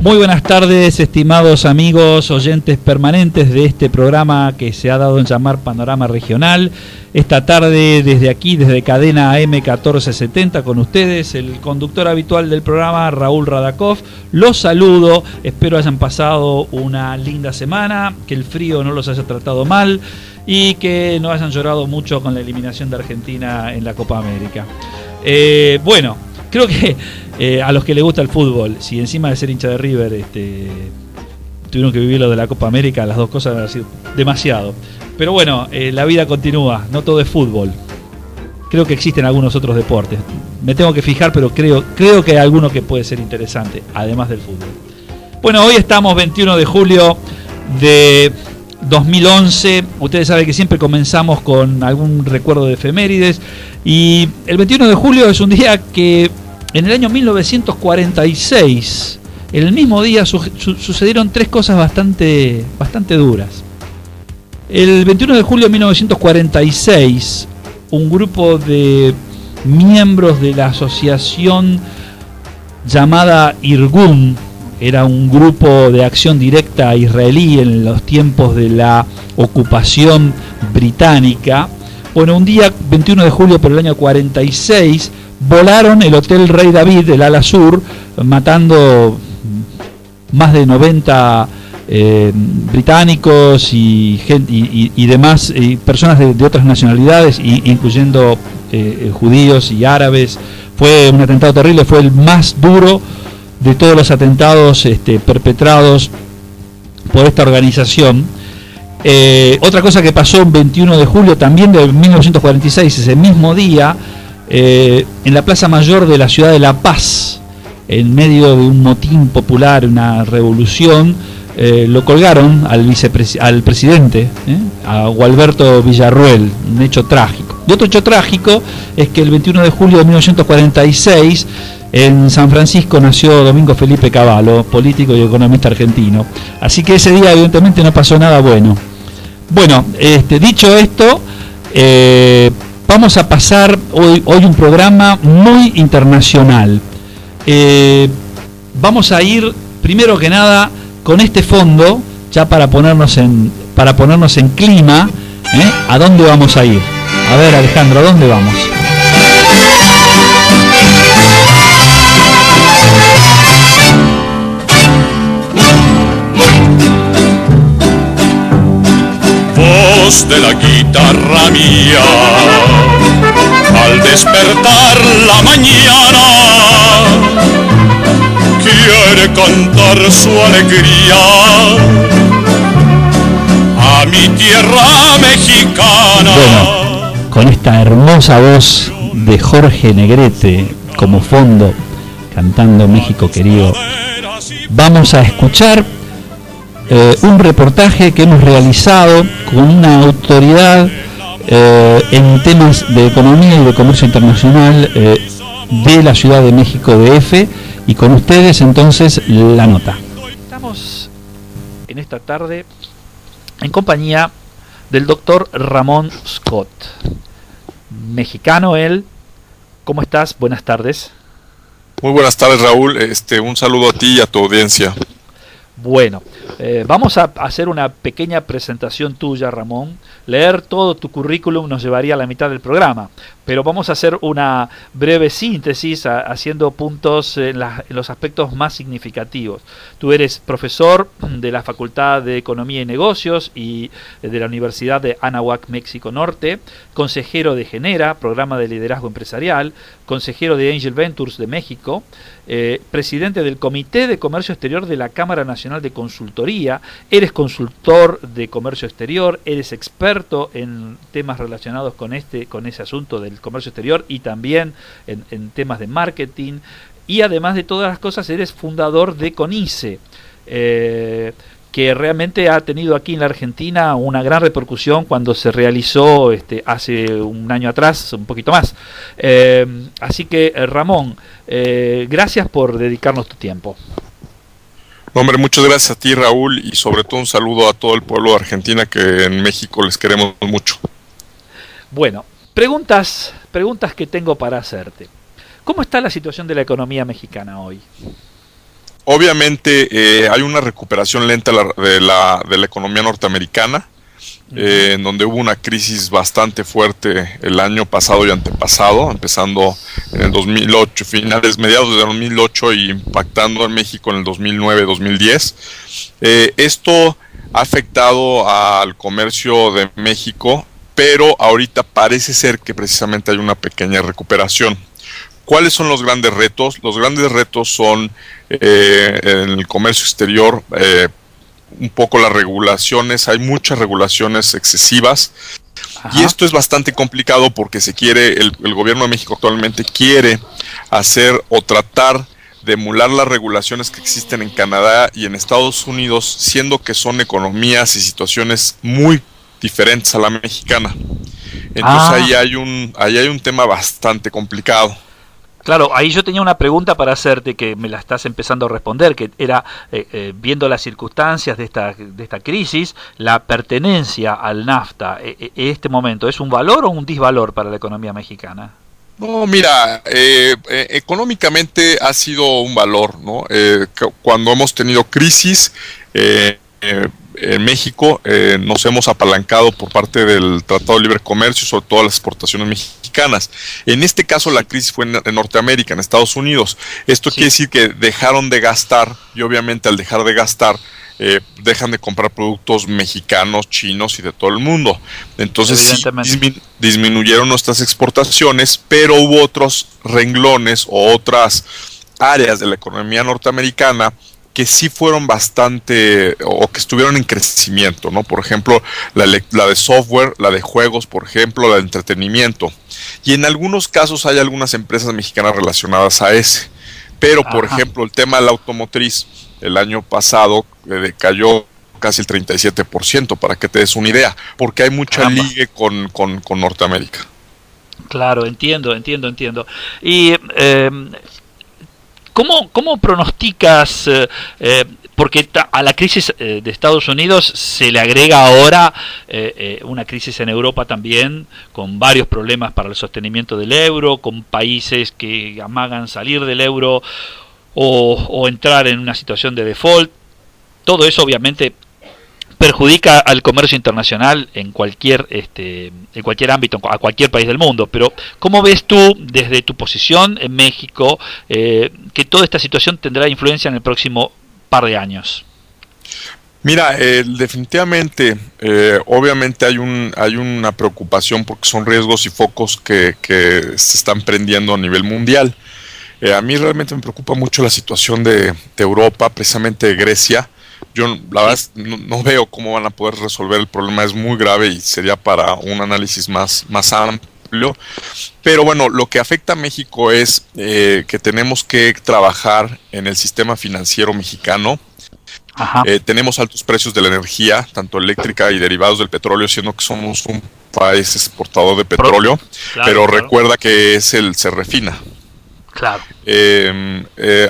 Muy buenas tardes, estimados amigos, oyentes permanentes de este programa que se ha dado en llamar Panorama Regional. Esta tarde, desde aquí, desde Cadena AM 1470, con ustedes, el conductor habitual del programa, Raúl Radakov. Los saludo, espero hayan pasado una linda semana, que el frío no los haya tratado mal y que no hayan llorado mucho con la eliminación de Argentina en la Copa América. Bueno, creo que a los que les gusta el fútbol, si encima de ser hincha de River tuvieron que vivir lo de la Copa América, las dos cosas han sido demasiado. Pero bueno, la vida continúa, no todo es fútbol. Creo que existen algunos otros deportes. Me tengo que fijar, pero creo que hay alguno que puede ser interesante, además del fútbol. Bueno, hoy estamos 21 de julio de 2011. Ustedes saben que siempre comenzamos con algún recuerdo de efemérides. Y el 21 de julio es un día que en el año 1946, en el mismo día, sucedieron tres cosas bastante duras. El 21 de julio de 1946, un grupo de miembros de la asociación llamada Irgun, era un grupo de acción directa israelí en los tiempos de la ocupación británica. Bueno, un día 21 de julio por el año 46, volaron el Hotel Rey David, el ala sur, matando más de 90 británicos y demás personas de otras nacionalidades, incluyendo judíos y árabes. Fue un atentado terrible, fue el más duro de todos los atentados perpetrados por esta organización. Otra cosa que pasó el 21 de julio también de 1946, ese mismo día, en la Plaza Mayor de la ciudad de La Paz, en medio de un motín popular, una revolución, lo colgaron al presidente, a Gualberto Villarruel, un hecho trágico. Y otro hecho trágico es que el 21 de julio de 1946 en San Francisco nació Domingo Felipe Cavallo, político y economista argentino. Así que ese día evidentemente no pasó nada bueno. Bueno, dicho esto, vamos a pasar hoy un programa muy internacional. Vamos a ir, primero que nada, con este fondo, ya para ponernos en clima, ¿a dónde vamos a ir? A ver, Alejandro, ¿a dónde vamos? Voz de la guitarra mía, al despertar la mañana, quiere cantar su alegría a mi tierra mexicana. Bueno, con esta hermosa voz de Jorge Negrete como fondo, cantando México querido, vamos a escuchar un reportaje que hemos realizado con una autoridad en temas de economía y de comercio internacional de la Ciudad de México DF, y con ustedes entonces la nota. Estamos en esta tarde en compañía del doctor Ramón Scott, mexicano él. ¿Cómo estás? Buenas tardes. Muy buenas tardes, Raúl. Un saludo a ti y a tu audiencia. Bueno, vamos a hacer una pequeña presentación tuya, Ramón. Leer todo tu currículum nos llevaría a la mitad del programa, pero vamos a hacer una breve síntesis haciendo puntos en los aspectos más significativos. Tú eres profesor de la Facultad de Economía y Negocios y de la Universidad de Anáhuac, México Norte, consejero de Genera, programa de liderazgo empresarial, consejero de Angel Ventures de México, presidente del Comité de Comercio Exterior de la Cámara Nacional de Consultoría, eres consultor de comercio exterior, eres experto en temas relacionados con ese asunto del comercio exterior y también en temas de marketing, y además de todas las cosas eres fundador de CONICE, que realmente ha tenido aquí en la Argentina una gran repercusión cuando se realizó hace un año atrás, un poquito más. Así que, Ramón, gracias por dedicarnos tu tiempo. Hombre, muchas gracias a ti, Raúl, y sobre todo un saludo a todo el pueblo de Argentina, que en México les queremos mucho. Bueno, preguntas que tengo para hacerte. ¿Cómo está la situación de la economía mexicana hoy? obviamente hay una recuperación lenta de la economía norteamericana, en donde hubo una crisis bastante fuerte el año pasado y antepasado, empezando en el 2008, mediados de 2008 y impactando en México en el 2009-2010. Esto ha afectado al comercio de México, pero ahorita parece ser que precisamente hay una pequeña recuperación. ¿Cuáles son los grandes retos? Los grandes retos son en el comercio exterior, un poco las regulaciones, hay muchas regulaciones excesivas. Ajá. Y esto es bastante complicado porque el gobierno de México actualmente quiere hacer o tratar de emular las regulaciones que existen en Canadá y en Estados Unidos, siendo que son economías y situaciones muy diferentes a la mexicana. Entonces ahí hay un tema bastante complicado. Claro, ahí yo tenía una pregunta para hacerte que me la estás empezando a responder, que era, viendo las circunstancias de esta crisis, la pertenencia al NAFTA, en este momento, ¿es un valor o un disvalor para la economía mexicana? No, mira, económicamente ha sido un valor, ¿no? Cuando hemos tenido crisis, en México nos hemos apalancado por parte del Tratado de Libre Comercio, sobre todo las exportaciones mexicanas. En este caso la crisis fue en Norteamérica, en Estados Unidos. Esto quiere decir que dejaron de gastar y obviamente al dejar de gastar dejan de comprar productos mexicanos, chinos y de todo el mundo. Entonces sí, disminuyeron nuestras exportaciones, pero hubo otros renglones o otras áreas de la economía norteamericana que sí fueron bastante, o que estuvieron en crecimiento, ¿no? Por ejemplo, la de software, la de juegos, por ejemplo, la de entretenimiento. Y en algunos casos hay algunas empresas mexicanas relacionadas a ese. Pero, por ejemplo, el tema de la automotriz, el año pasado cayó casi el 37%, para que te des una idea, porque hay mucha ligue con Norteamérica. Claro, entiendo. Y ¿Cómo pronosticas, porque a la crisis de Estados Unidos se le agrega ahora una crisis en Europa también, con varios problemas para el sostenimiento del euro, con países que amagan salir del euro o entrar en una situación de default? Todo eso obviamente perjudica al comercio internacional en cualquier ámbito, a cualquier país del mundo. Pero ¿cómo ves tú, desde tu posición en México, que toda esta situación tendrá influencia en el próximo par de años? Mira, definitivamente, obviamente hay una preocupación porque son riesgos y focos que se están prendiendo a nivel mundial. A mí realmente me preocupa mucho la situación de Europa, precisamente de Grecia. Yo la verdad no veo cómo van a poder resolver el problema, es muy grave y sería para un análisis más amplio. Pero bueno, lo que afecta a México es que tenemos que trabajar en el sistema financiero mexicano. Tenemos altos precios de la energía, tanto eléctrica y derivados del petróleo, siendo que somos un país exportador de petróleo, pero recuerda que se refina. Claro.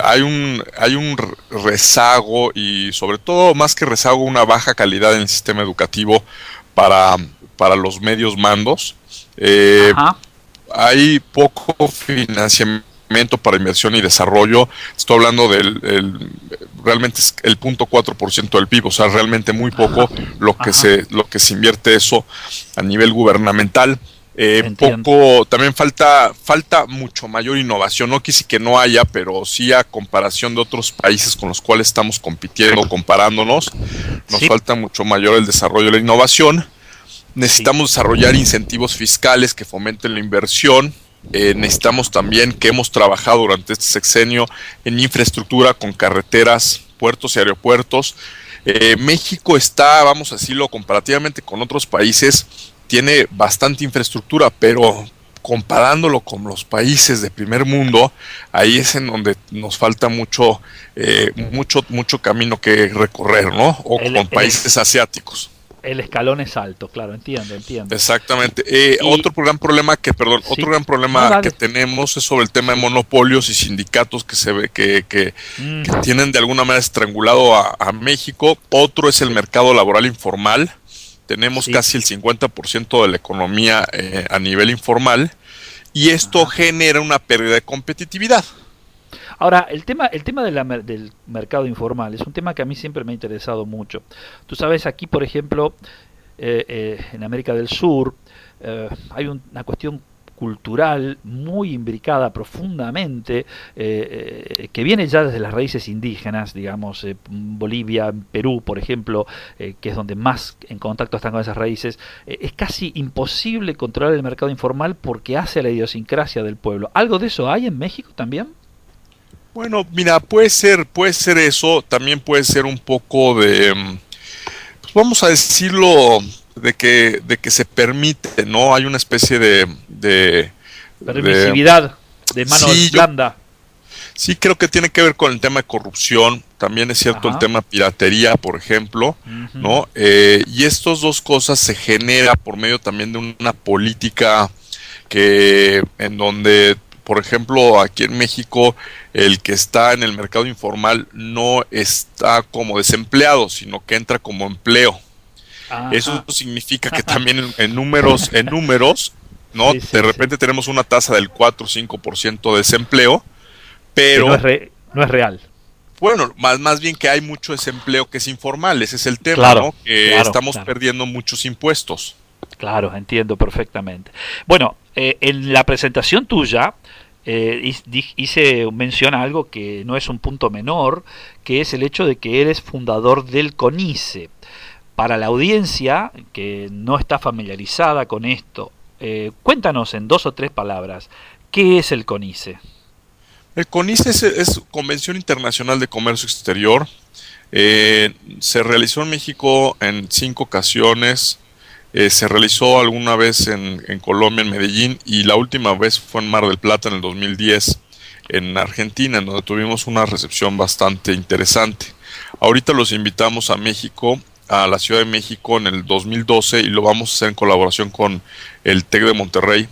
Hay un rezago y sobre todo, más que rezago, una baja calidad en el sistema educativo para los medios mandos. Hay poco financiamiento para inversión y desarrollo. Estoy hablando realmente es el 0.4% del PIB, o sea, realmente muy poco lo que se invierte eso a nivel gubernamental. También falta mucho mayor innovación, no quise que no haya, pero sí a comparación de otros países con los cuales estamos compitiendo, comparándonos, nos falta mucho mayor el desarrollo de la innovación. Necesitamos desarrollar incentivos fiscales que fomenten la inversión. Necesitamos también, que hemos trabajado durante este sexenio, en infraestructura con carreteras, puertos y aeropuertos. México está, vamos a decirlo, comparativamente con otros países, tiene bastante infraestructura, pero comparándolo con los países de primer mundo, ahí es en donde nos falta mucho camino que recorrer, ¿no? O con países asiáticos. El escalón es alto, claro, entiendo. Exactamente. Otro gran problema que tenemos es sobre el tema de monopolios y sindicatos que se ve que tienen de alguna manera estrangulado a México. Otro es el mercado laboral informal. Tenemos casi el 50% de la economía a nivel informal y esto genera una pérdida de competitividad. Ahora, el tema del mercado informal es un tema que a mí siempre me ha interesado mucho. Tú sabes, aquí, por ejemplo, en América del Sur, hay una cuestión cultural muy imbricada profundamente, que viene ya desde las raíces indígenas, digamos, Bolivia, Perú, por ejemplo, que es donde más en contacto están con esas raíces. Es casi imposible controlar el mercado informal porque hace a la idiosincrasia del pueblo. ¿Algo de eso hay en México también? Bueno, mira, puede ser eso, también puede ser un poco de, pues vamos a decirlo, de que se permite, ¿no? Hay una especie de Permisividad de mano sí, blanda. sí creo que tiene que ver con el tema de corrupción, también es cierto el Ajá. tema de piratería, por ejemplo, Ujú. ¿no? Y estas dos cosas se genera por medio también de una política que en donde, por ejemplo, aquí en México, el que está en el mercado informal no está como desempleado, sino que entra como empleo. Eso Ajá. significa que también en números, ¿no? Sí, De sí, sí. repente tenemos una tasa del 4 o 5% de desempleo, Que no es, pero no es real. bueno, más bien que hay mucho desempleo que es informal, ese es el tema, Claro, ¿no? Que claro, estamos claro. perdiendo muchos impuestos. Claro, entiendo perfectamente. Bueno, en la presentación tuya hice mención a algo que no es un punto menor, que es el hecho de que eres fundador del CONICE. Para la audiencia que no está familiarizada con esto, cuéntanos en dos o tres palabras, ¿qué es el CONICE? El CONICE es Convención Internacional de Comercio Exterior. Se realizó en México en 5 ocasiones. Se realizó alguna vez en Colombia, en Medellín, y la última vez fue en Mar del Plata en el 2010, en Argentina, en donde tuvimos una recepción bastante interesante. Ahorita los invitamos a México, a la Ciudad de México en el 2012, y lo vamos a hacer en colaboración con el TEC de Monterrey,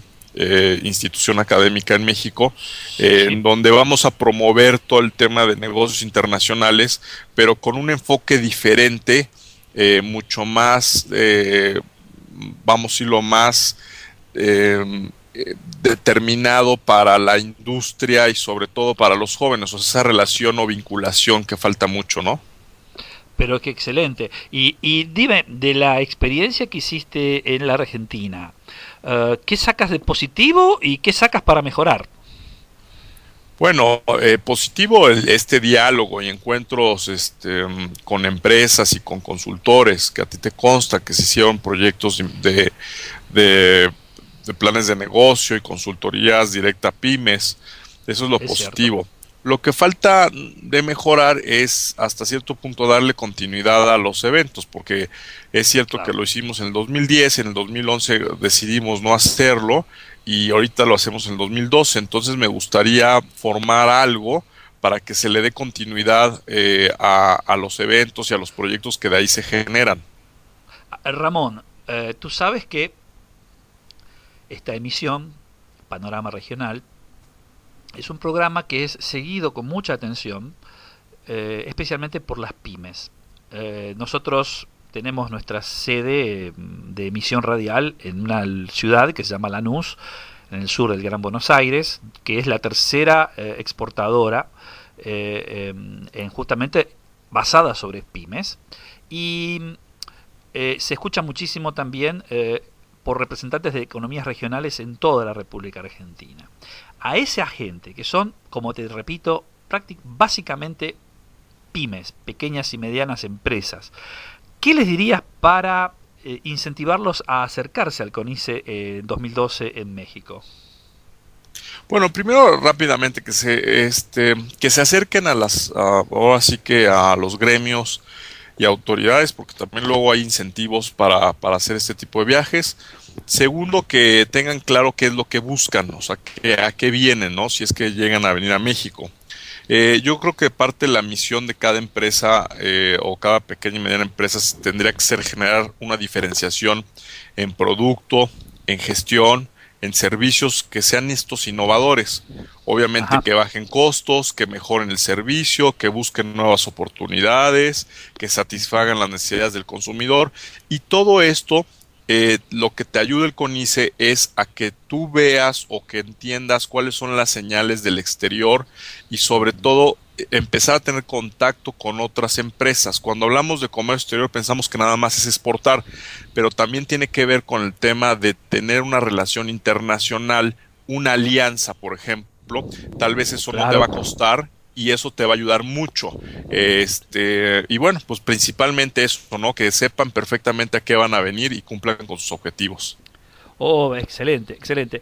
institución académica en México, Sí. en donde vamos a promover todo el tema de negocios internacionales, pero con un enfoque diferente, mucho más, vamos a decirlo, más determinado para la industria y sobre todo para los jóvenes, o sea, esa relación o vinculación que falta mucho, ¿no? Pero qué excelente. Y dime, de la experiencia que hiciste en la Argentina, ¿qué sacas de positivo y qué sacas para mejorar? Bueno, positivo este diálogo y encuentros con empresas y con consultores, que a ti te consta que se hicieron proyectos de, de planes de negocio y consultorías directa a pymes. Eso es lo Es cierto. positivo. Lo que falta de mejorar es hasta cierto punto darle continuidad a los eventos, porque es cierto que Claro. lo hicimos en el 2010, en el 2011 decidimos no hacerlo y ahorita lo hacemos en el 2012. Entonces me gustaría formar algo para que se le dé continuidad a los eventos y a los proyectos que de ahí se generan. Ramón, tú sabes que esta emisión, Panorama Regional, es un programa que es seguido con mucha atención, especialmente por las pymes. Nosotros tenemos nuestra sede de emisión radial en una ciudad que se llama Lanús, en el sur del Gran Buenos Aires, que es la tercera exportadora justamente basada sobre pymes. Y se escucha muchísimo también por representantes de economías regionales en toda la República Argentina. A esa gente, que son, como te repito, básicamente pymes, pequeñas y medianas empresas, ¿qué les dirías para incentivarlos a acercarse al CONICE en 2012 en México? Bueno, primero rápidamente que se acerquen ahora sí que a los gremios y autoridades, porque también luego hay incentivos para hacer este tipo de viajes. Segundo, que tengan claro qué es lo que buscan, o sea, a qué vienen, ¿no? Si es que llegan a venir a México. Yo creo que parte de la misión de cada empresa o cada pequeña y mediana empresa tendría que ser generar una diferenciación en producto, en gestión, en servicios que sean estos innovadores. Obviamente Ajá. que bajen costos, que mejoren el servicio, que busquen nuevas oportunidades, que satisfagan las necesidades del consumidor, y todo esto lo que te ayuda el CONICE es a que tú veas o que entiendas cuáles son las señales del exterior y sobre todo empezar a tener contacto con otras empresas. Cuando hablamos de comercio exterior pensamos que nada más es exportar, pero también tiene que ver con el tema de tener una relación internacional, una alianza, por ejemplo. Tal vez eso no te va a costar y eso te va a ayudar mucho. Y bueno, pues principalmente eso, ¿no? Que sepan perfectamente a qué van a venir y cumplan con sus objetivos. Oh, excelente, excelente.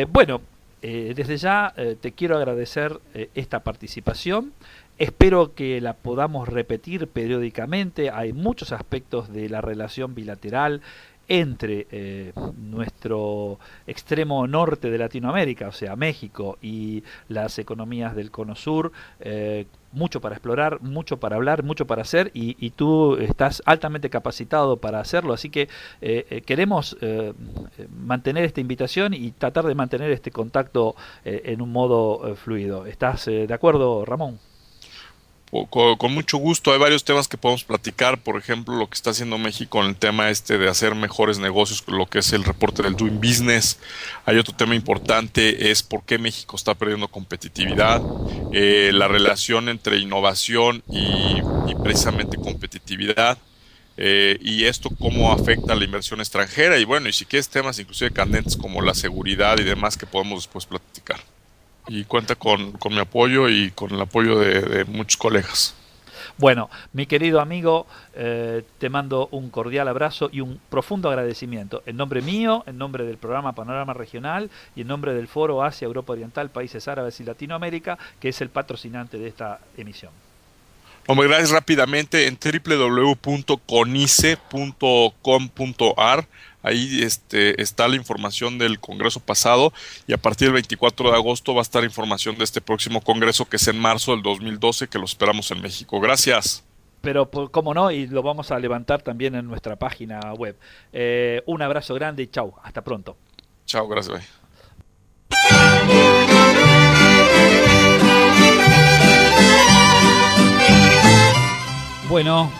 Bueno, desde ya te quiero agradecer esta participación. Espero que la podamos repetir periódicamente. Hay muchos aspectos de la relación bilateral entre nuestro extremo norte de Latinoamérica, o sea, México, y las economías del Cono Sur. Mucho para explorar, mucho para hablar, mucho para hacer, y tú estás altamente capacitado para hacerlo, así que queremos mantener esta invitación y tratar de mantener este contacto en un modo fluido. ¿Estás de acuerdo, Ramón? Con mucho gusto. Hay varios temas que podemos platicar, por ejemplo lo que está haciendo México en el tema de hacer mejores negocios, con lo que es el reporte del Doing Business. Hay otro tema importante, es por qué México está perdiendo competitividad, la relación entre innovación y precisamente competitividad, y esto cómo afecta a la inversión extranjera, y bueno, y si quieres temas inclusive candentes como la seguridad y demás que podemos después platicar. Y cuenta con mi apoyo y con el apoyo de muchos colegas. Bueno, mi querido amigo, te mando un cordial abrazo y un profundo agradecimiento en nombre mío, en nombre del programa Panorama Regional y en nombre del Foro Asia, Europa Oriental, Países Árabes y Latinoamérica, que es el patrocinante de esta emisión. Hombre, gracias. Rápidamente en www.conice.com.ar. Ahí está la información del congreso pasado, y a partir del 24 de agosto va a estar información de este próximo congreso, que es en marzo del 2012, que lo esperamos en México. Gracias. Pero cómo no, y lo vamos a levantar también en nuestra página web. Un abrazo grande y chau, hasta pronto. Chao, gracias. Bye. Bueno,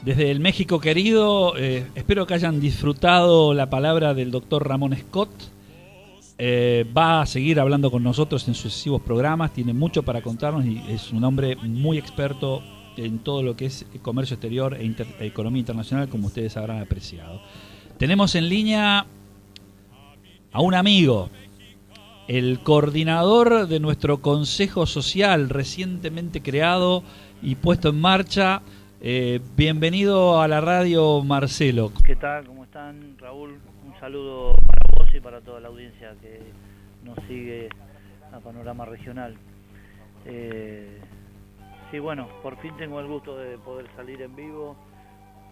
desde el México querido, espero que hayan disfrutado la palabra del doctor Ramón Scott. Va a seguir hablando con nosotros en sucesivos programas, tiene mucho para contarnos y es un hombre muy experto en todo lo que es comercio exterior e economía internacional, como ustedes habrán apreciado. Tenemos en línea a un amigo, el coordinador de nuestro Consejo Social recientemente creado y puesto en marcha. Bienvenido a la radio, Marcelo. ¿Qué tal? ¿Cómo están, Raúl? Un saludo para vos y para toda la audiencia que nos sigue a Panorama Regional. Sí, bueno, por fin tengo el gusto de poder salir en vivo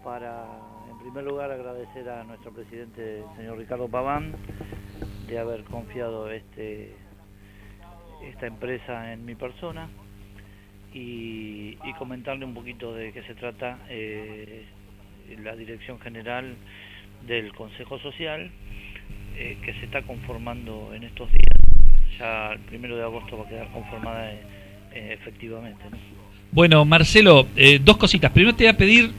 para, en primer lugar, agradecer a nuestro presidente, el señor Ricardo Paván, de haber confiado esta empresa en mi persona. Y comentarle un poquito de qué se trata la Dirección General del Consejo Social, que se está conformando en estos días. Ya el 1 de agosto va a quedar conformada efectivamente, ¿no? Bueno, Marcelo, dos cositas. Primero te voy a pedir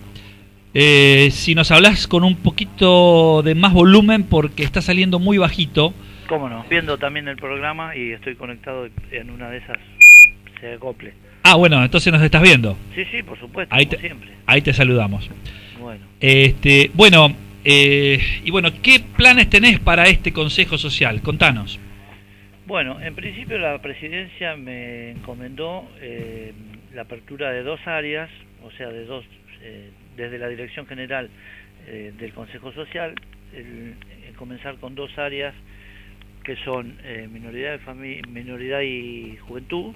si nos hablas con un poquito de más volumen, porque está saliendo muy bajito. ¿Cómo no? Viendo también el programa y estoy conectado en una de esas, se acople. Ah, bueno, entonces nos estás viendo. Sí, sí, por supuesto, ahí como siempre. Ahí te saludamos. Bueno. Y bueno, ¿qué planes tenés para este Consejo Social? Contanos. Bueno, en principio la presidencia me encomendó la apertura de dos áreas, o sea, desde la Dirección General del Consejo Social, el comenzar con dos áreas que son minoridad y juventud,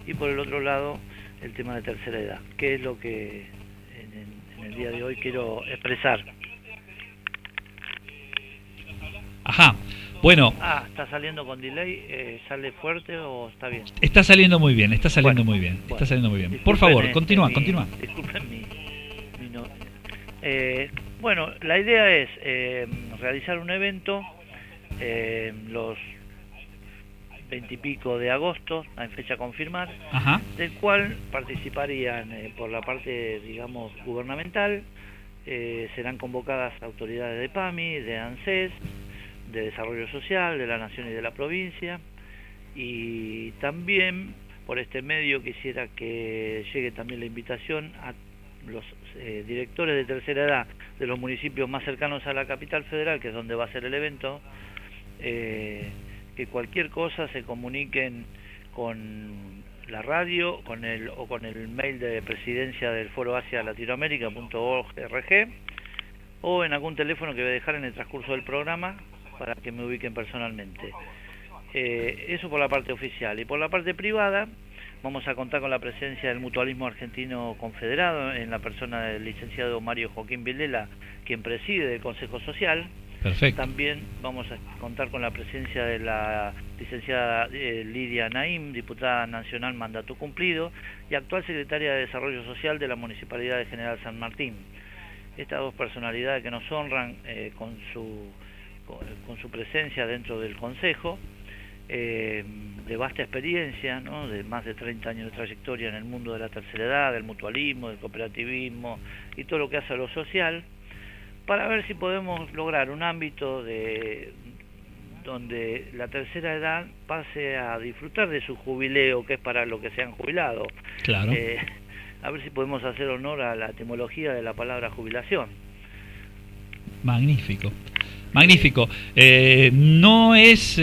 y por el otro lado el tema de tercera edad, que es lo que en el día de hoy quiero expresar. Ajá, bueno. ¿Está saliendo con delay? ¿Sale fuerte o está bien? Está saliendo muy bien, está saliendo bueno, muy bien, bueno, está saliendo muy bien. Por favor, continúa. Disculpen mi no. Bueno, la idea es realizar un evento los 20 y pico de agosto, en fecha a confirmar. Ajá. Del cual participarían por la parte, digamos, gubernamental, serán convocadas autoridades de PAMI, de ANSES, de Desarrollo Social, de la Nación y de la provincia, y también por este medio quisiera que llegue también la invitación a los directores de tercera edad de los municipios más cercanos a la capital federal, que es donde va a ser el evento, que cualquier cosa se comuniquen con la radio o con el mail de presidencia del Foro Asia Latinoamérica.org o en algún teléfono que voy a dejar en el transcurso del programa para que me ubiquen personalmente. Eso por la parte oficial. Y por la parte privada vamos a contar con la presencia del Mutualismo Argentino Confederado en la persona del licenciado Mario Joaquín Vilela, quien preside el Consejo Social. Perfecto. También vamos a contar con la presencia de la licenciada Lidia Naim, diputada nacional mandato cumplido y actual secretaria de Desarrollo Social de la Municipalidad de General San Martín. Estas dos personalidades que nos honran con su presencia dentro del Consejo, de vasta experiencia, ¿no? De más de 30 años de trayectoria en el mundo de la tercera edad, del mutualismo, del cooperativismo y todo lo que hace a lo social, para ver si podemos lograr un ámbito donde la tercera edad pase a disfrutar de su jubileo, que es para lo que se han jubilado. Claro. A ver si podemos hacer honor a la etimología de la palabra jubilación. Magnífico, magnífico. No es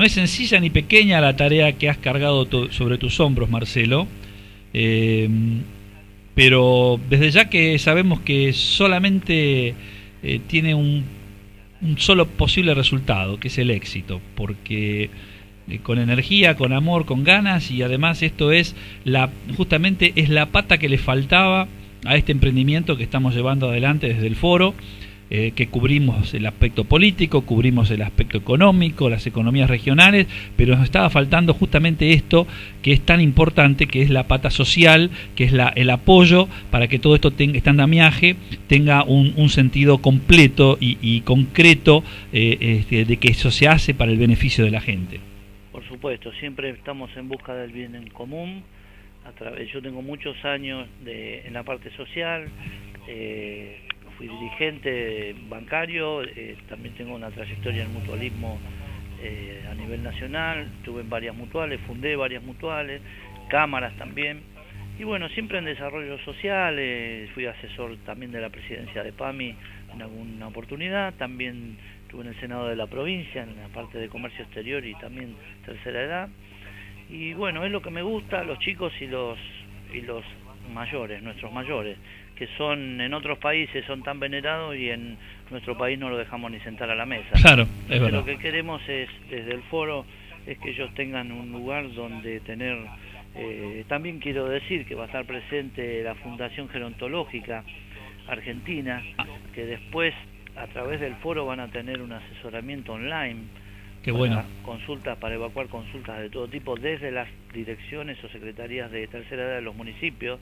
sencilla ni pequeña la tarea que has cargado sobre tus hombros, Marcelo. Pero desde ya que sabemos que solamente tiene un solo posible resultado, que es el éxito, porque con energía, con amor, con ganas, y además esto es justamente es la pata que le faltaba a este emprendimiento que estamos llevando adelante desde el foro, que cubrimos el aspecto político, cubrimos el aspecto económico, las economías regionales, pero nos estaba faltando justamente esto que es tan importante, que es la pata social, que es el apoyo para que todo esto este andamiaje tenga un sentido completo y concreto, de que eso se hace para el beneficio de la gente. Por supuesto, siempre estamos en busca del bien en común. Yo tengo muchos años en la parte social, fui dirigente bancario, también tengo una trayectoria en mutualismo a nivel nacional, estuve en varias mutuales, fundé varias mutuales, cámaras también, y bueno, siempre en desarrollo social, fui asesor también de la presidencia de PAMI en alguna oportunidad, también estuve en el Senado de la provincia, en la parte de comercio exterior y también tercera edad, y bueno, es lo que me gusta, los chicos y los mayores, nuestros mayores, que son en otros países son tan venerados y en nuestro país no lo dejamos ni sentar a la mesa. Claro, es verdad. Lo que queremos es, desde el foro, es que ellos tengan un lugar donde tener, también quiero decir que va a estar presente la Fundación Gerontológica Argentina, que después a través del foro van a tener un asesoramiento online. Qué bueno. Consultas, para evacuar consultas de todo tipo desde las direcciones o secretarías de tercera edad de los municipios.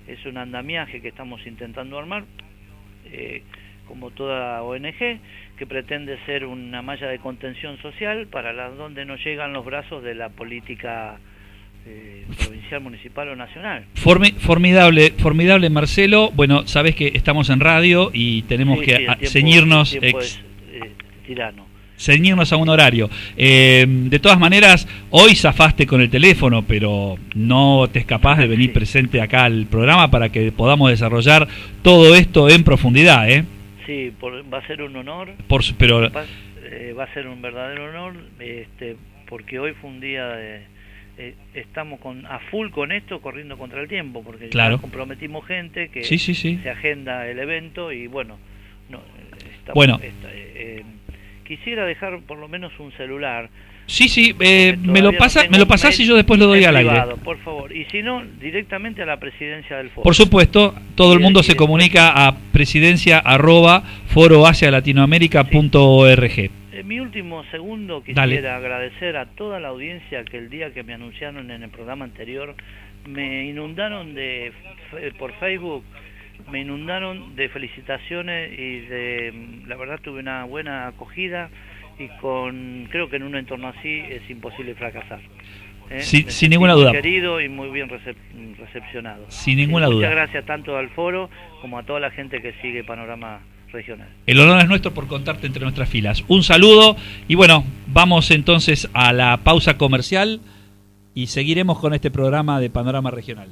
Es un andamiaje que estamos intentando armar, como toda ONG, que pretende ser una malla de contención social para donde no llegan los brazos de la política provincial, municipal o nacional. Formidable, Marcelo. Bueno, sabes que estamos en radio y tenemos que ceñirnos. Tirano. Ceñirnos a un horario. De todas maneras, hoy zafaste con el teléfono, pero no te escapás de venir presente acá al programa para que podamos desarrollar todo esto en profundidad, ¿eh? Sí, va a ser un honor. Va a ser un verdadero honor, porque hoy fue un día estamos a full con esto, corriendo contra el tiempo, porque claro, ya comprometimos gente que sí. se agenda el evento y bueno, quisiera dejar por lo menos un celular. Sí, me lo pasás y yo después lo doy al aire. Por favor, y si no, directamente a la presidencia del foro. Por supuesto, todo el mundo se comunica a presidencia@foroasialatinoamerica.org. Mi último segundo quisiera agradecer a toda la audiencia que el día que me anunciaron en el programa anterior me inundaron por Facebook. Me inundaron de felicitaciones y la verdad tuve una buena acogida y creo que en un entorno así es imposible fracasar. Sin ninguna duda. Muy querido y muy bien recepcionado. Sin ninguna duda. Muchas gracias tanto al foro como a toda la gente que sigue Panorama Regional. El honor es nuestro por contarte entre nuestras filas. Un saludo y bueno, vamos entonces a la pausa comercial y seguiremos con este programa de Panorama Regional.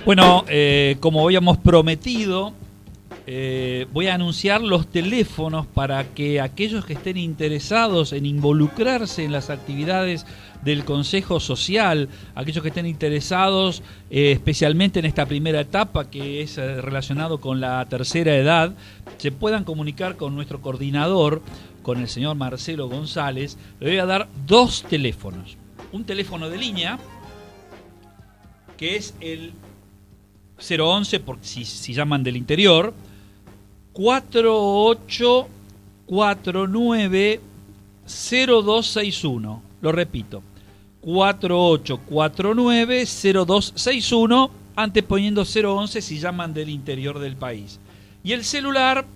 Bueno, como habíamos prometido, voy a anunciar los teléfonos para que aquellos que estén interesados en involucrarse en las actividades del Consejo Social, aquellos que estén interesados especialmente en esta primera etapa que es relacionado con la tercera edad, se puedan comunicar con nuestro coordinador, con el señor Marcelo González. Le voy a dar dos teléfonos. Un teléfono de línea, que es el 011, por si llaman del interior, 4849-0261. Lo repito, 4849-0261, anteponiendo 011 si llaman del interior del país. Y el celular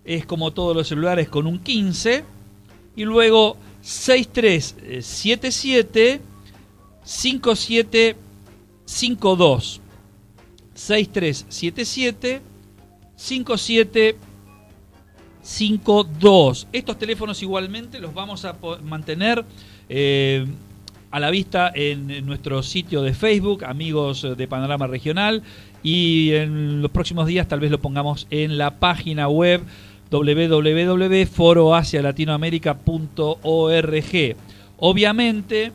es como todos los celulares con un 15, y luego 6377 5752. 6377 5752. Estos teléfonos igualmente los vamos a mantener a la vista en nuestro sitio de Facebook, Amigos de Panorama Regional, y en los próximos días tal vez lo pongamos en la página web www.foroasialatinoamerica.org. Obviamente,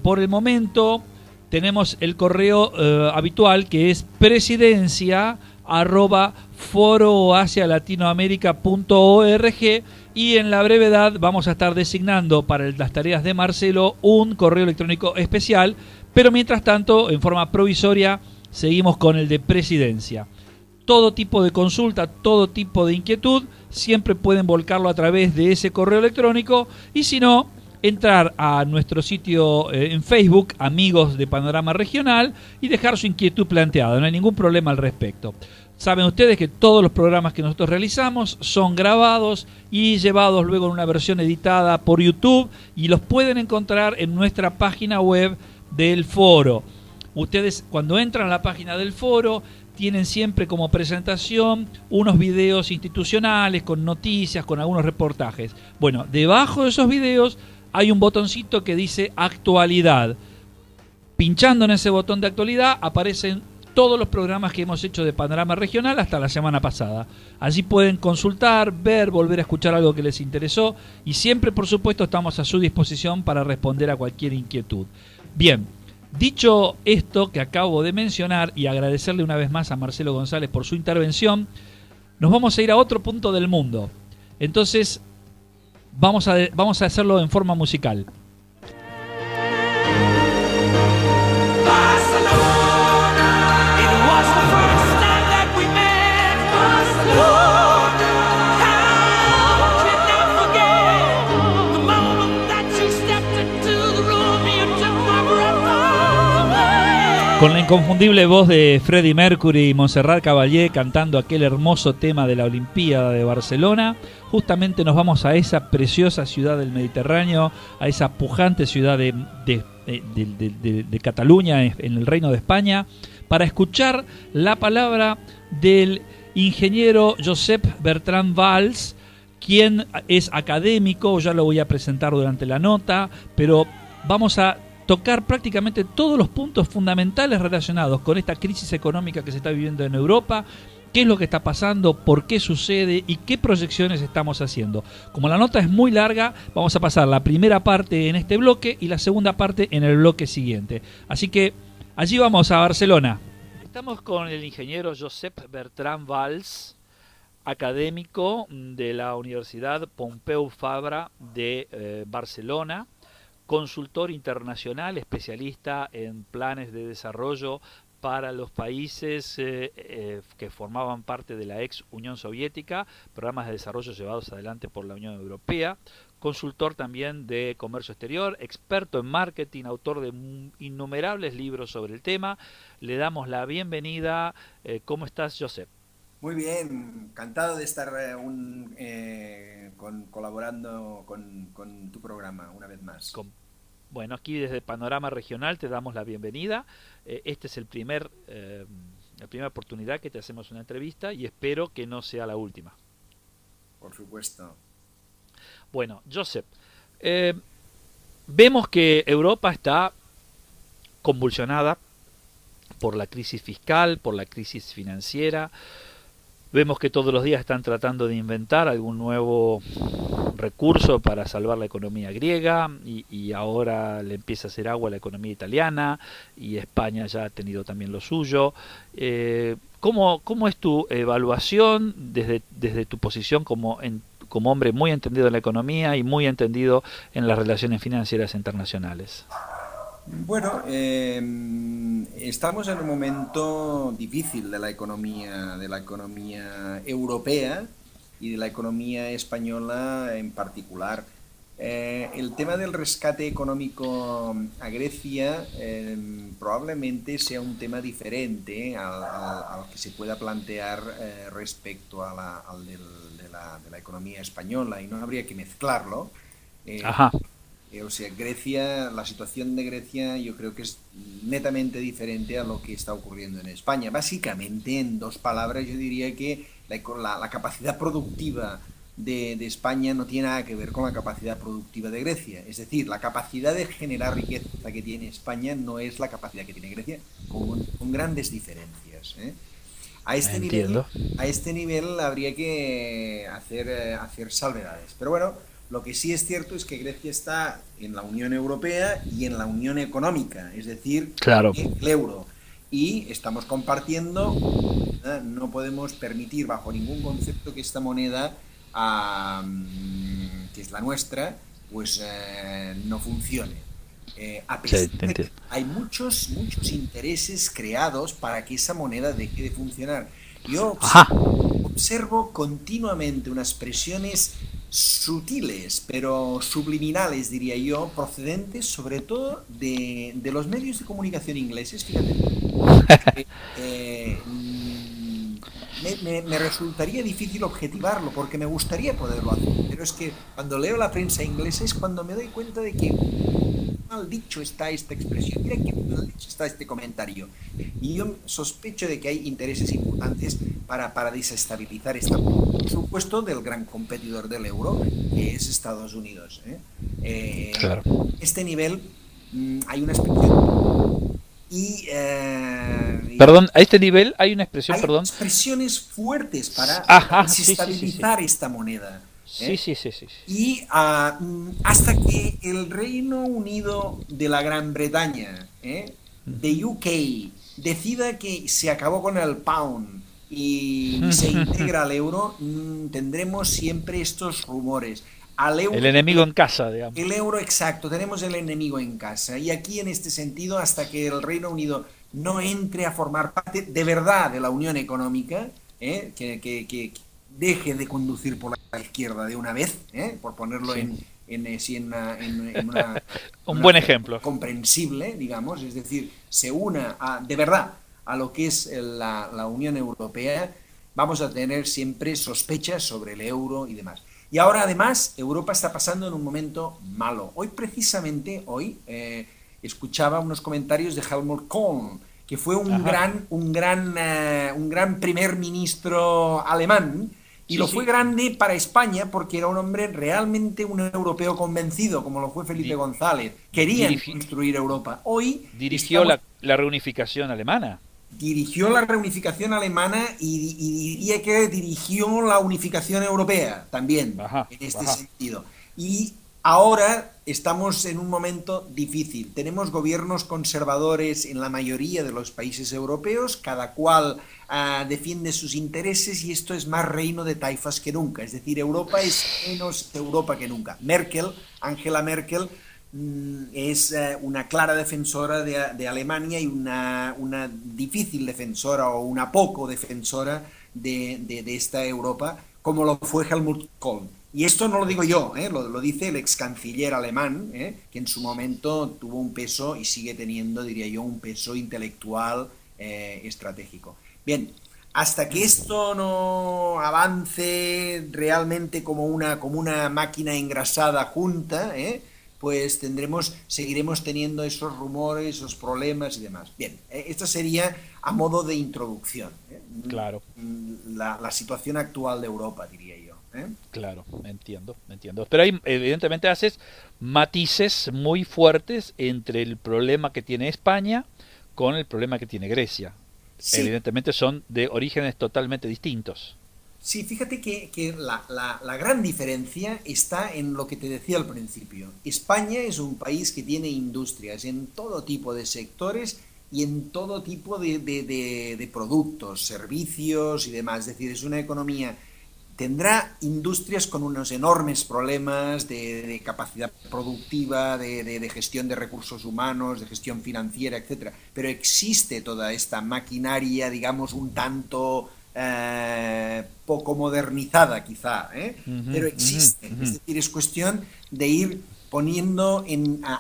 por el momento tenemos el correo habitual, que es presidencia@foroasialatinoamerica.org, y en la brevedad vamos a estar designando para las tareas de Marcelo un correo electrónico especial, pero mientras tanto, en forma provisoria, seguimos con el de presidencia. Todo tipo de consulta, todo tipo de inquietud, siempre pueden volcarlo a través de ese correo electrónico, y si no, entrar a nuestro sitio en Facebook, Amigos de Panorama Regional, y dejar su inquietud planteada. No hay ningún problema al respecto. Saben ustedes que todos los programas que nosotros realizamos son grabados y llevados luego en una versión editada por YouTube, y los pueden encontrar en nuestra página web del foro. Ustedes, cuando entran a la página del foro, tienen siempre como presentación unos videos institucionales con noticias, con algunos reportajes. Bueno, debajo de esos videos hay un botoncito que dice actualidad. Pinchando en ese botón de actualidad aparecen todos los programas que hemos hecho de Panorama Regional hasta la semana pasada. Allí pueden consultar, ver, volver a escuchar algo que les interesó, y siempre, por supuesto, estamos a su disposición para responder a cualquier inquietud. Bien, dicho esto que acabo de mencionar, y agradecerle una vez más a Marcelo González por su intervención, nos vamos a ir a otro punto del mundo. Entonces, vamos a hacerlo en forma musical. Con la inconfundible voz de Freddie Mercury y Montserrat Caballé cantando aquel hermoso tema de la Olimpiada de Barcelona, justamente nos vamos a esa preciosa ciudad del Mediterráneo, a esa pujante ciudad de Cataluña, en el Reino de España, para escuchar la palabra del ingeniero Josep Bertrand Valls, quien es académico. Ya lo voy a presentar durante la nota, pero vamos a tocar prácticamente todos los puntos fundamentales relacionados con esta crisis económica que se está viviendo en Europa, qué es lo que está pasando, por qué sucede y qué proyecciones estamos haciendo. Como la nota es muy larga, vamos a pasar la primera parte en este bloque y la segunda parte en el bloque siguiente. Así que allí vamos, a Barcelona. Estamos con el ingeniero Josep Bertrand Valls, académico de la Universidad Pompeu Fabra de Barcelona, consultor internacional, especialista en planes de desarrollo para los países que formaban parte de la ex Unión Soviética, programas de desarrollo llevados adelante por la Unión Europea, consultor también de comercio exterior, experto en marketing, autor de innumerables libros sobre el tema. Le damos la bienvenida. ¿Cómo estás, Josep? Muy bien, encantado de estar colaborando con tu programa una vez más. Bueno, aquí desde Panorama Regional te damos la bienvenida. Este es la primera oportunidad que te hacemos una entrevista y espero que no sea la última. Por supuesto. Bueno, Josep, vemos que Europa está convulsionada por la crisis fiscal, por la crisis financiera. Vemos que todos los días están tratando de inventar algún nuevo recurso para salvar la economía griega y ahora le empieza a hacer agua a la economía italiana y España ya ha tenido también lo suyo. ¿Cómo es tu evaluación desde tu posición como hombre muy entendido en la economía y muy entendido en las relaciones financieras internacionales? Bueno, estamos en un momento difícil de la economía europea y de la economía española en particular. El tema del rescate económico a Grecia probablemente sea un tema diferente al que se pueda plantear respecto al de la economía española, y no habría que mezclarlo. Ajá. O sea, la situación de Grecia yo creo que es netamente diferente a lo que está ocurriendo en España. Básicamente, en dos palabras, yo diría que la capacidad productiva de España no tiene nada que ver con la capacidad productiva de Grecia. Es decir, la capacidad de generar riqueza que tiene España no es la capacidad que tiene Grecia, con grandes diferencias, ¿eh? A este nivel habría que hacer salvedades. Pero bueno, lo que sí es cierto es que Grecia está en la Unión Europea y en la Unión Económica, es decir, claro, el euro. Y estamos compartiendo, no podemos permitir bajo ningún concepto que esta moneda, que es la nuestra, pues no funcione. A pesar de que hay muchos intereses creados para que esa moneda deje de funcionar. Yo observo continuamente unas presiones sutiles, pero subliminales, diría yo, procedentes sobre todo de los medios de comunicación ingleses. Fíjate, me resultaría difícil objetivarlo porque me gustaría poderlo hacer, pero es que cuando leo la prensa inglesa es cuando me doy cuenta de que mal dicho está esta expresión, mira que mal dicho está este comentario, y yo sospecho de que hay intereses importantes para desestabilizar esta, por supuesto, del gran competidor del euro, que es Estados Unidos, claro. Este nivel hay una expresión perdón, a este nivel hay una expresión, hay perdón, expresiones fuertes para desestabilizar esta moneda. Sí. Y hasta que el Reino Unido de la Gran Bretaña, de UK, decida que se acabó con el pound y se integra al euro, tendremos siempre estos rumores. El enemigo en casa, digamos. El euro, exacto, tenemos el enemigo en casa. Y aquí, en este sentido, hasta que el Reino Unido no entre a formar parte de verdad de la Unión Económica, que deje de conducir por la izquierda de una vez, por ponerlo en un buen ejemplo comprensible, digamos, es decir, se una de verdad a lo que es la Unión Europea, vamos a tener siempre sospechas sobre el euro y demás. Y ahora, además, Europa está pasando en un momento malo. Precisamente hoy, escuchaba unos comentarios de Helmut Kohl, que fue un gran primer ministro alemán, y lo fue grande para España porque era un hombre realmente un europeo convencido, como lo fue Felipe González. Querían construir Europa. Hoy dirigió la reunificación alemana. Dirigió la reunificación alemana y diría que dirigió la unificación europea también, en este sentido. Y ahora estamos en un momento difícil. Tenemos gobiernos conservadores en la mayoría de los países europeos, cada cual defiende sus intereses, y esto es más reino de taifas que nunca. Es decir, Europa es menos Europa que nunca. Angela Merkel, es una clara defensora de Alemania y una difícil defensora, o una poco defensora de esta Europa, como lo fue Helmut Kohl. Y esto no lo digo yo, lo dice el ex canciller alemán, que en su momento tuvo un peso y sigue teniendo, diría yo, un peso intelectual estratégico. Bien, hasta que esto no avance realmente como una máquina engrasada junta, pues seguiremos teniendo esos rumores, esos problemas y demás. Bien, esta sería a modo de introducción, Claro. la situación actual de Europa, diría yo. Claro, entiendo. Pero ahí evidentemente haces matices muy fuertes entre el problema que tiene España con el problema que tiene Grecia. Sí, Evidentemente son de orígenes totalmente distintos. sí, fíjate que la gran diferencia está en lo que te decía al principio. España es un país que tiene industrias en todo tipo de sectores y en todo tipo de productos, servicios y demás. Es decir, es una economía, tendrá industrias con unos enormes problemas de capacidad productiva, de gestión de recursos humanos, de gestión financiera, etcétera. Pero existe toda esta maquinaria, digamos, un tanto poco modernizada, quizá, pero Ujú, ujú, existe. Es ujú. decir, es cuestión de ir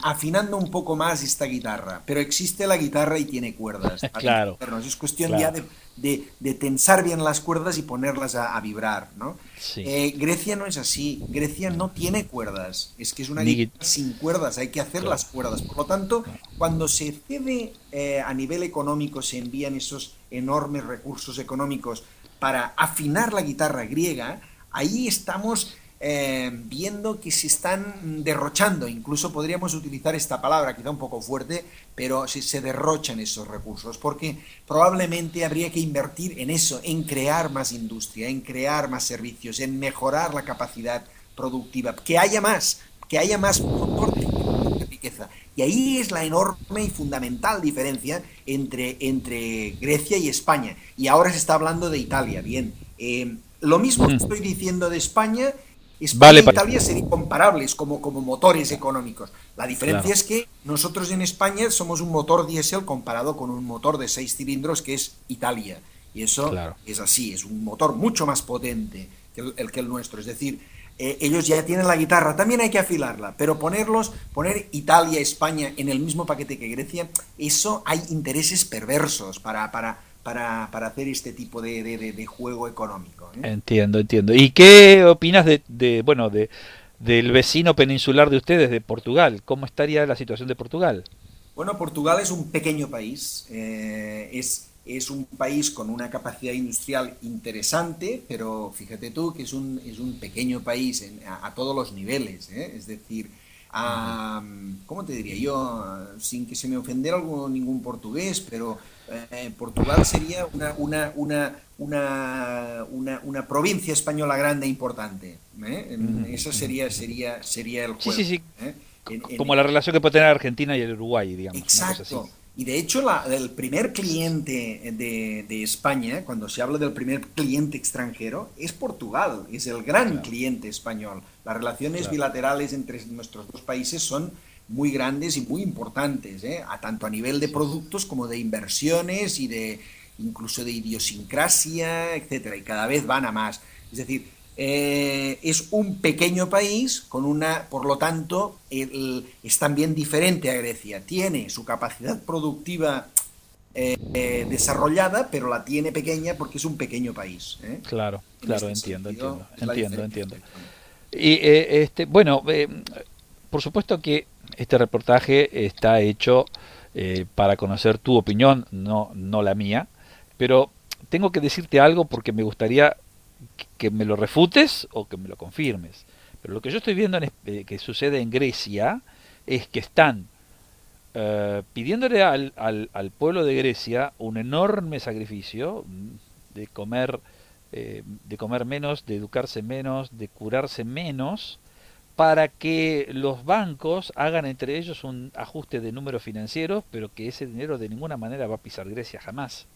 afinando un poco más esta guitarra, pero existe la guitarra y tiene cuerdas, para Claro, entendernos. Es cuestión ya claro. de tensar bien las cuerdas y ponerlas a vibrar, ¿no? Sí. Grecia no es así, Grecia no tiene cuerdas, es que es una Ni guitarra sin cuerdas, hay que hacer claro. las cuerdas. Por lo tanto, cuando se cede a nivel económico, se envían esos enormes recursos económicos para afinar la guitarra griega, ahí estamos viendo que se están derrochando, incluso podríamos utilizar esta palabra, quizá un poco fuerte, pero se derrochan esos recursos, porque probablemente habría que invertir en eso, en crear más industria, en crear más servicios, en mejorar la capacidad productiva, que haya más motor de riqueza. Y ahí es la enorme y fundamental diferencia entre Grecia y España. Y ahora se está hablando de Italia. Bien, lo mismo que Ujú. estoy diciendo de España, España Vale, e Italia serían comparables como motores económicos. La diferencia claro, es que nosotros en España somos un motor diésel comparado con un motor de 6 cilindros que es Italia. Y eso claro. es así, es un motor mucho más potente que el nuestro. Es decir, ellos ya tienen la guitarra, también hay que afilarla, pero poner Italia, España en el mismo paquete que Grecia, eso hay intereses perversos para hacer este tipo de juego económico. Entiendo. ¿Y qué opinas bueno, del vecino peninsular de ustedes, de Portugal? ¿Cómo estaría la situación de Portugal? Bueno, Portugal es un pequeño país, es un país con una capacidad industrial interesante, pero fíjate tú que es un pequeño país a todos los niveles, ¿eh? Es decir, Ujú. ¿cómo te diría yo? Sin que se me ofendiera ningún portugués, pero Portugal sería una provincia española grande e importante, ¿eh? Ujú, Ese ujú, ujú. sería el Sí, juego, sí, sí. ¿eh? Como la relación que puede tener Argentina y el Uruguay, digamos, una cosa así. Exacto. Y de hecho, el primer cliente de España, cuando se habla del primer cliente extranjero, es Portugal, es el gran Claro, cliente español. Las relaciones claro. bilaterales entre nuestros dos países son muy grandes y muy importantes, ¿eh? Tanto a nivel de Sí. productos como de inversiones y incluso de idiosincrasia, etcétera. Y cada vez van a más. Es decir, es un pequeño país con por lo tanto, es también diferente a Grecia. Tiene su capacidad productiva desarrollada, pero la tiene pequeña porque es un pequeño país, ¿eh? Claro, En claro, este sentido, es la diferencia entiendo. que hay con él. Y bueno, por supuesto que este reportaje está hecho para conocer tu opinión, no la mía, pero tengo que decirte algo porque me gustaría que me lo refutes o que me lo confirmes. Pero lo que yo estoy viendo que sucede en Grecia es que están pidiéndole al pueblo de Grecia un enorme sacrificio de comer menos, de educarse menos, de curarse menos, para que los bancos hagan entre ellos un ajuste de números financieros, pero que ese dinero de ninguna manera va a pisar Grecia jamás.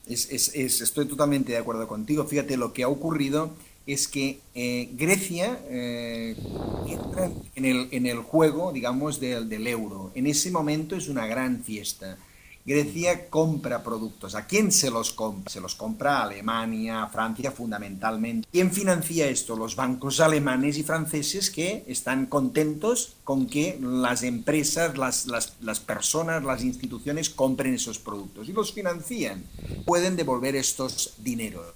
Estoy totalmente de acuerdo contigo. Fíjate, lo que ha ocurrido es que Grecia entra en el juego, digamos, del euro. En ese momento es una gran fiesta. Grecia compra productos. ¿A quién se los compra? Se los compra a Alemania, a Francia fundamentalmente. ¿Quién financia esto? Los bancos alemanes y franceses, que están contentos con que las empresas, las personas, las instituciones compren esos productos y los financian. Pueden devolver estos dineros.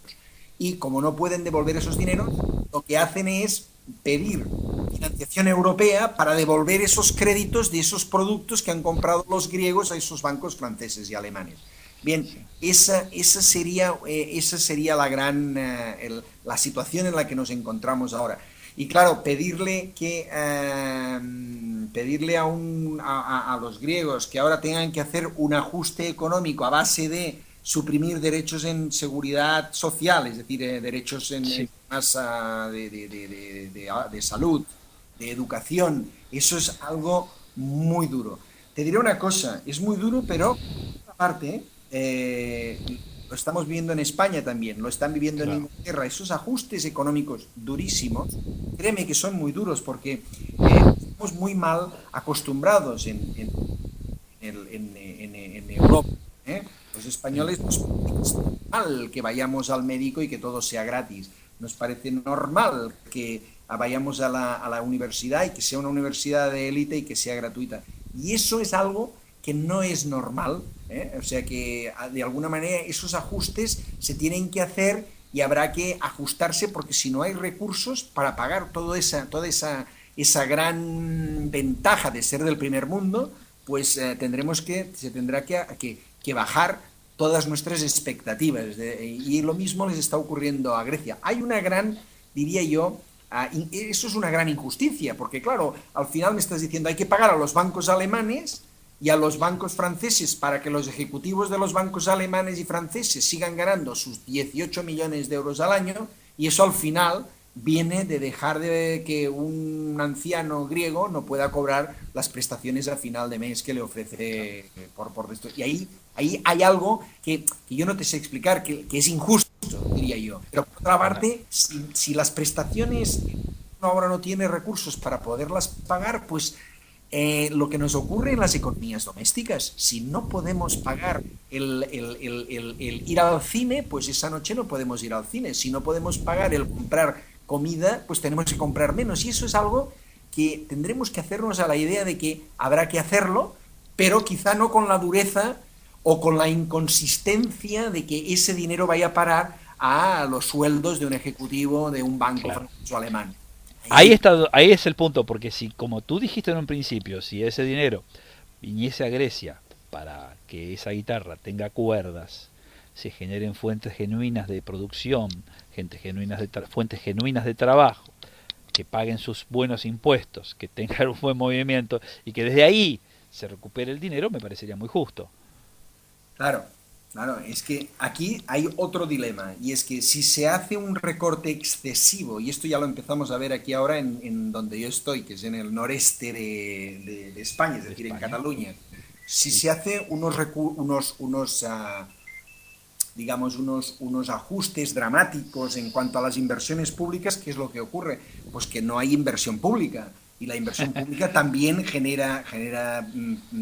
Y como no pueden devolver esos dineros, lo que hacen es pedir financiación europea para devolver esos créditos de esos productos que han comprado los griegos a esos bancos franceses y alemanes. Bien, esa sería la gran la situación en la que nos encontramos ahora. Y claro, pedirle a los griegos que ahora tengan que hacer un ajuste económico a base de suprimir derechos en seguridad social, es decir, derechos en temas de salud, de educación, eso es algo muy duro. Te diré una cosa, es muy duro, pero aparte lo estamos viendo en España también, lo están viviendo en Inglaterra. Esos ajustes económicos durísimos, créeme que son muy duros, porque estamos muy mal acostumbrados en Europa. Los españoles nos parece normal que vayamos al médico y que todo sea gratis. Nos parece normal que vayamos a la universidad y que sea una universidad de élite y que sea gratuita. Y eso es algo que no es normal, O sea que de alguna manera esos ajustes se tienen que hacer y habrá que ajustarse, porque si no hay recursos para pagar toda esa gran ventaja de ser del primer mundo, pues se tendrá que bajar todas nuestras expectativas, y lo mismo les está ocurriendo a Grecia. Hay una gran, diría yo, eso es una gran injusticia, porque claro, al final me estás diciendo hay que pagar a los bancos alemanes y a los bancos franceses para que los ejecutivos de los bancos alemanes y franceses sigan ganando sus 18 millones de euros al año, y eso al final viene de dejar de que un anciano griego no pueda cobrar las prestaciones a final de mes que le ofrece por esto. Y ahí hay algo que yo no te sé explicar, que es injusto, diría yo. Pero por otra parte, si las prestaciones ahora no tiene recursos para poderlas pagar, pues lo que nos ocurre en las economías domésticas, si no podemos pagar el ir al cine, pues esa noche no podemos ir al cine. Si no podemos pagar el comprar comida, pues tenemos que comprar menos. Y eso es algo que tendremos que hacernos a la idea de que habrá que hacerlo, pero quizá no con la dureza o con la inconsistencia de que ese dinero vaya a parar a los sueldos de un ejecutivo de un banco francés o alemán. Ahí es el punto, porque si, como tú dijiste en un principio, si ese dinero viniese a Grecia para que esa guitarra tenga cuerdas, se generen fuentes genuinas de producción, fuentes genuinas de trabajo, que paguen sus buenos impuestos, que tengan un buen movimiento y que desde ahí se recupere el dinero, me parecería muy justo. Claro, es que aquí hay otro dilema, y es que si se hace un recorte excesivo, y esto ya lo empezamos a ver aquí ahora en donde yo estoy, que es en el noreste de España, es decir, en Cataluña, si se hace unos ajustes dramáticos en cuanto a las inversiones públicas, ¿qué es lo que ocurre? Pues que no hay inversión pública. Y la inversión pública también genera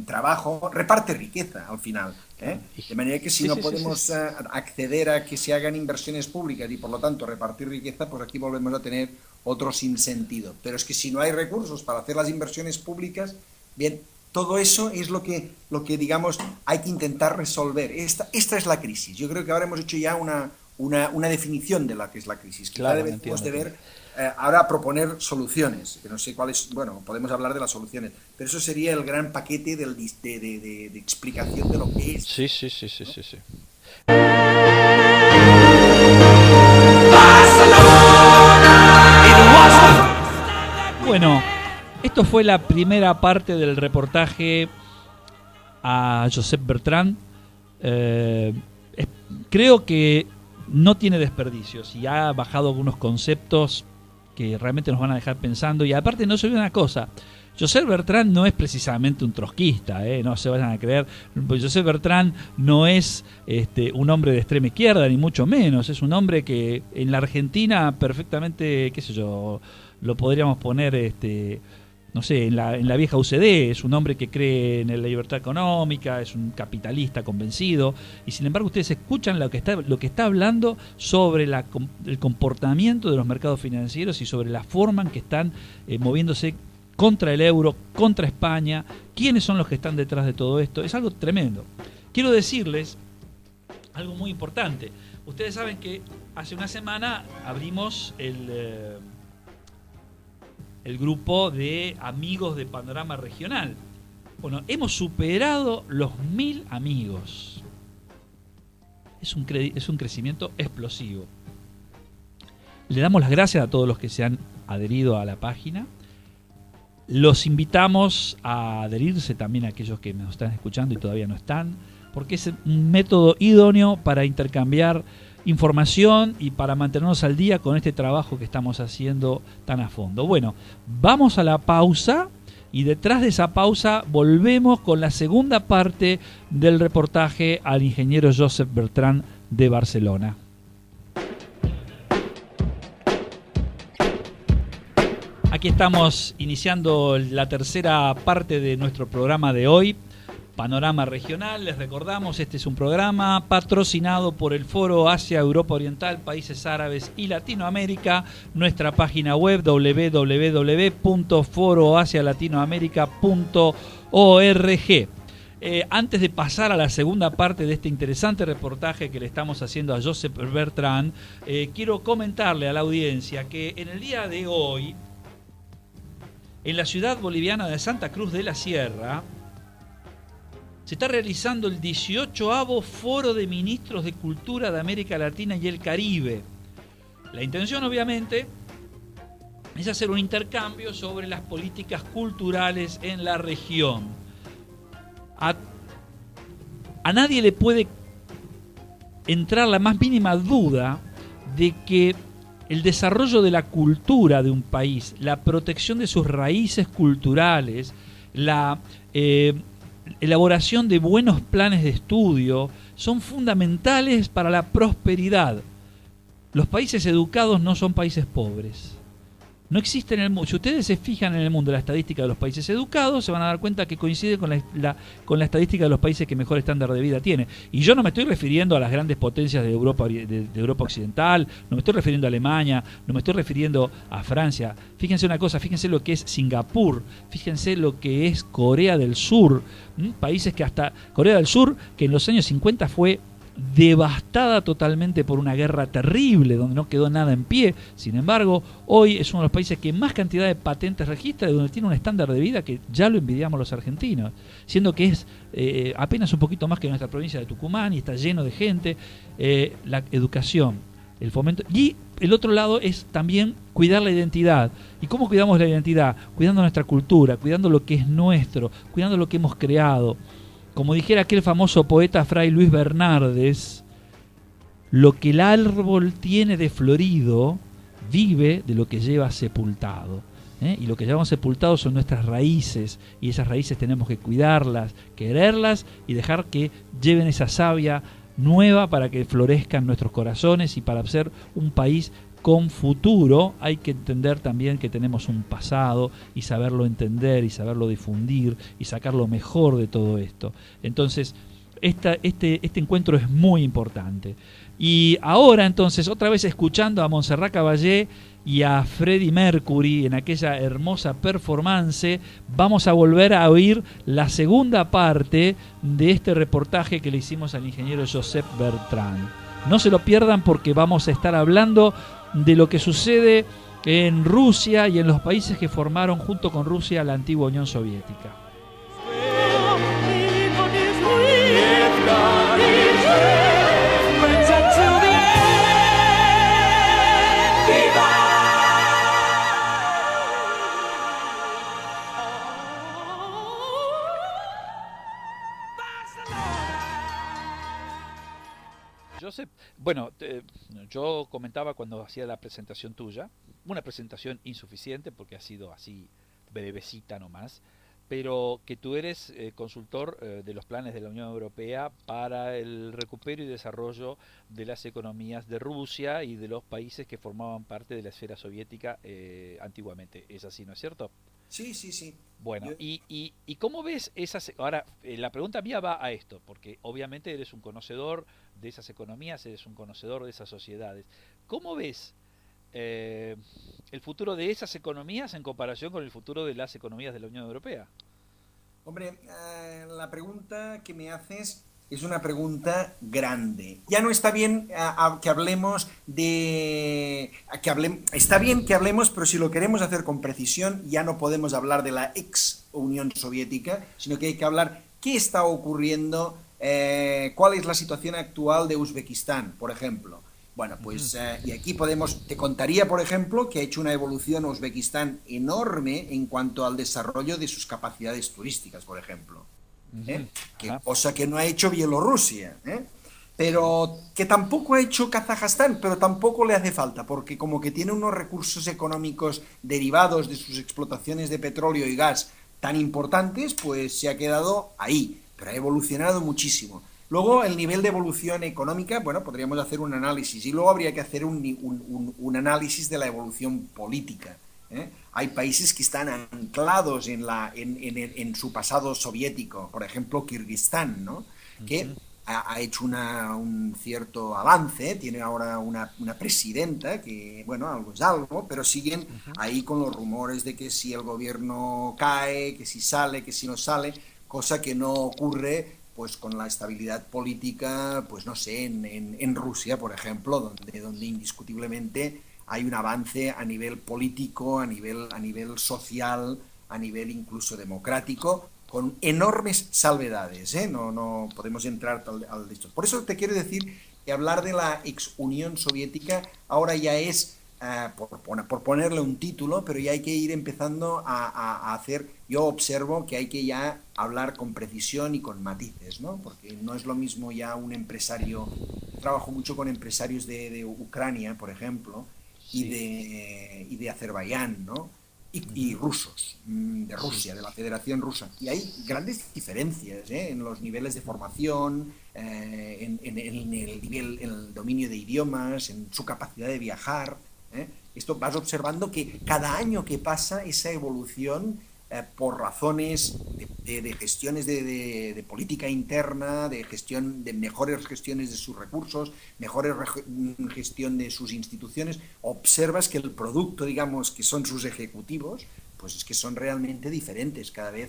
trabajo, reparte riqueza al final. De manera que si no podemos acceder a que se hagan inversiones públicas y por lo tanto repartir riqueza, pues aquí volvemos a tener otro sinsentido. Pero es que si no hay recursos para hacer las inversiones públicas, bien, todo eso es lo que digamos hay que intentar resolver. Esta es la crisis. Yo creo que ahora hemos hecho ya una definición de la que es la crisis. Quizá debemos de ver ahora proponer soluciones, que no sé cuáles, bueno, podemos hablar de las soluciones, pero eso sería el gran paquete de explicación de lo que es. Sí. Bueno, esto fue la primera parte del reportaje a Josep Bertrand. Creo que no tiene desperdicios y ha bajado algunos conceptos que realmente nos van a dejar pensando. Y aparte, no se olviden una cosa: Josep Bertrand no es precisamente un trotskista, no se vayan a creer. Josep Bertrand no es un hombre de extrema izquierda, ni mucho menos. Es un hombre que en la Argentina perfectamente, qué sé yo, lo podríamos poner no sé, en la vieja UCD, es un hombre que cree en la libertad económica, es un capitalista convencido, y sin embargo ustedes escuchan lo que está hablando sobre el comportamiento de los mercados financieros y sobre la forma en que están moviéndose contra el euro, contra España, quiénes son los que están detrás de todo esto. Es algo tremendo. Quiero decirles algo muy importante. Ustedes saben que hace una semana abrimos el grupo de amigos de Panorama Regional. Bueno, hemos superado los 1000 amigos. Es un crecimiento explosivo. Le damos las gracias a todos los que se han adherido a la página. Los invitamos a adherirse también a aquellos que nos están escuchando y todavía no están, porque es un método idóneo para intercambiar información y para mantenernos al día con este trabajo que estamos haciendo tan a fondo. Bueno, vamos a la pausa y detrás de esa pausa volvemos con la segunda parte del reportaje al ingeniero Josep Bertrand de Barcelona. Aquí estamos iniciando la tercera parte de nuestro programa de hoy, Panorama Regional. Les recordamos, este es un programa patrocinado por el Foro Asia, Europa Oriental, Países Árabes y Latinoamérica. Nuestra página web www.foroasialatinoamerica.org. Antes de pasar a la segunda parte de este interesante reportaje que le estamos haciendo a Josep Bertrand, quiero comentarle a la audiencia que en el día de hoy, en la ciudad boliviana de Santa Cruz de la Sierra, se está realizando el 18º Foro de Ministros de Cultura de América Latina y el Caribe. La intención, obviamente, es hacer un intercambio sobre las políticas culturales en la región. A nadie le puede entrar la más mínima duda de que el desarrollo de la cultura de un país, la protección de sus raíces culturales, la elaboración de buenos planes de estudio son fundamentales para la prosperidad. Los países educados no son países pobres. No existe en el mundo. Si ustedes se fijan en el mundo la estadística de los países educados, se van a dar cuenta que coincide con la estadística de los países que mejor estándar de vida tienen. Y yo no me estoy refiriendo a las grandes potencias de Europa Occidental, no me estoy refiriendo a Alemania, no me estoy refiriendo a Francia. Fíjense una cosa, fíjense lo que es Singapur, fíjense lo que es Corea del Sur, países que hasta Corea del Sur, que en los años 50 fue devastada totalmente por una guerra terrible donde no quedó nada en pie. Sin embargo, hoy es uno de los países que más cantidad de patentes registra y donde tiene un estándar de vida que ya lo envidiamos los argentinos, siendo que es apenas un poquito más que nuestra provincia de Tucumán y está lleno de gente. La educación, el fomento, y el otro lado es también cuidar la identidad. ¿Y cómo cuidamos la identidad? Cuidando nuestra cultura, cuidando lo que es nuestro, cuidando lo que hemos creado. Como dijera aquel famoso poeta Fray Luis Bernardes, lo que el árbol tiene de florido vive de lo que lleva sepultado. Y lo que llevamos sepultado son nuestras raíces, y esas raíces tenemos que cuidarlas, quererlas y dejar que lleven esa savia nueva para que florezcan nuestros corazones. Y para ser un país con futuro hay que entender también que tenemos un pasado y saberlo entender y saberlo difundir y sacar lo mejor de todo esto. Entonces, este encuentro es muy importante. Y ahora entonces, otra vez escuchando a Montserrat Caballé y a Freddie Mercury en aquella hermosa performance, vamos a volver a oír la segunda parte de este reportaje que le hicimos al ingeniero Josep Bertrand. No se lo pierdan porque vamos a estar hablando de lo que sucede en Rusia y en los países que formaron junto con Rusia la antigua Unión Soviética. Josep, bueno, yo comentaba cuando hacía la presentación tuya, una presentación insuficiente porque ha sido así brevecita nomás, pero que tú eres consultor de los planes de la Unión Europea para el recupero y desarrollo de las economías de Rusia y de los países que formaban parte de la esfera soviética antiguamente. ¿Es así, no es cierto? Sí, sí, sí. Bueno, y cómo ves esas... Ahora, la pregunta mía va a esto, porque obviamente eres un conocedor de esas economías, eres un conocedor de esas sociedades. ¿Cómo ves el futuro de esas economías en comparación con el futuro de las economías de la Unión Europea? Hombre, la pregunta que me haces es una pregunta grande. Ya no está bien que hablemos de... está bien que hablemos, pero si lo queremos hacer con precisión, ya no podemos hablar de la ex Unión Soviética, sino que hay que hablar qué está ocurriendo, cuál es la situación actual de Uzbekistán, por ejemplo. Bueno, pues, y aquí te contaría, por ejemplo, que ha hecho una evolución Uzbekistán enorme en cuanto al desarrollo de sus capacidades turísticas, por ejemplo. Cosa que no ha hecho Bielorrusia, pero que tampoco ha hecho Kazajstán, pero tampoco le hace falta, porque como que tiene unos recursos económicos derivados de sus explotaciones de petróleo y gas tan importantes, pues se ha quedado ahí, pero ha evolucionado muchísimo. Luego, el nivel de evolución económica, bueno, podríamos hacer un análisis, y luego habría que hacer un análisis de la evolución política. Hay países que están anclados en su pasado soviético, por ejemplo, Kirguistán, ¿no? Que ha hecho un cierto avance, tiene ahora una presidenta que, bueno, algo es algo, pero siguen ahí con los rumores de que si el gobierno cae, que si sale, que si no sale, cosa que no ocurre pues con la estabilidad política, pues no sé, en Rusia, por ejemplo, donde indiscutiblemente hay un avance a nivel político, a nivel social, a nivel incluso democrático, con enormes salvedades, ¿eh? No podemos entrar al de esto. Por eso te quiero decir que hablar de la ex Unión Soviética ahora ya es, por ponerle un título, pero ya hay que ir empezando a hacer, yo observo que hay que ya hablar con precisión y con matices, ¿no? Porque no es lo mismo ya un empresario, trabajo mucho con empresarios de Ucrania, por ejemplo, y de Azerbaiyán, ¿no? Y rusos, de Rusia, de la Federación Rusa. Y hay grandes diferencias, en los niveles de formación, en el dominio de idiomas, en su capacidad de viajar. Esto vas observando que cada año que pasa esa evolución, por razones de gestiones de política interna, de mejores gestiones de sus recursos, mejores gestión de sus instituciones, observas que el producto, digamos, que son sus ejecutivos, pues es que son realmente diferentes cada vez.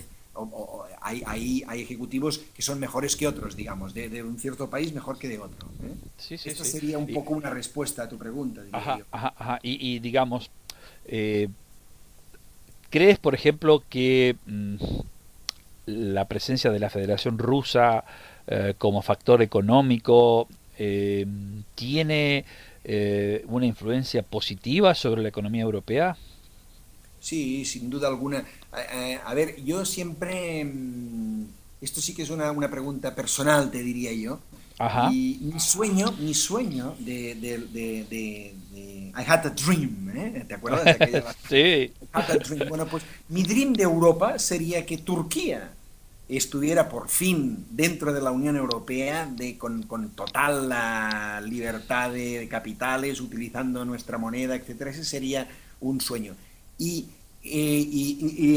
Hay ejecutivos que son mejores que otros, digamos, de un cierto país mejor que de otro. Esta sería un poco una respuesta a tu pregunta, diría yo. Y digamos, ¿crees, por ejemplo, que la presencia de la Federación Rusa como factor económico tiene una influencia positiva sobre la economía europea? Sí, sin duda alguna. A ver, yo siempre... esto sí que es una pregunta personal, te diría yo. Ajá. Y mi sueño I had a dream, ¿te acuerdas de aquella? Sí. I had a dream. Bueno, pues mi dream de Europa sería que Turquía estuviera por fin dentro de la Unión Europea, con total libertad de capitales, utilizando nuestra moneda, etcétera. Ese sería un sueño. Y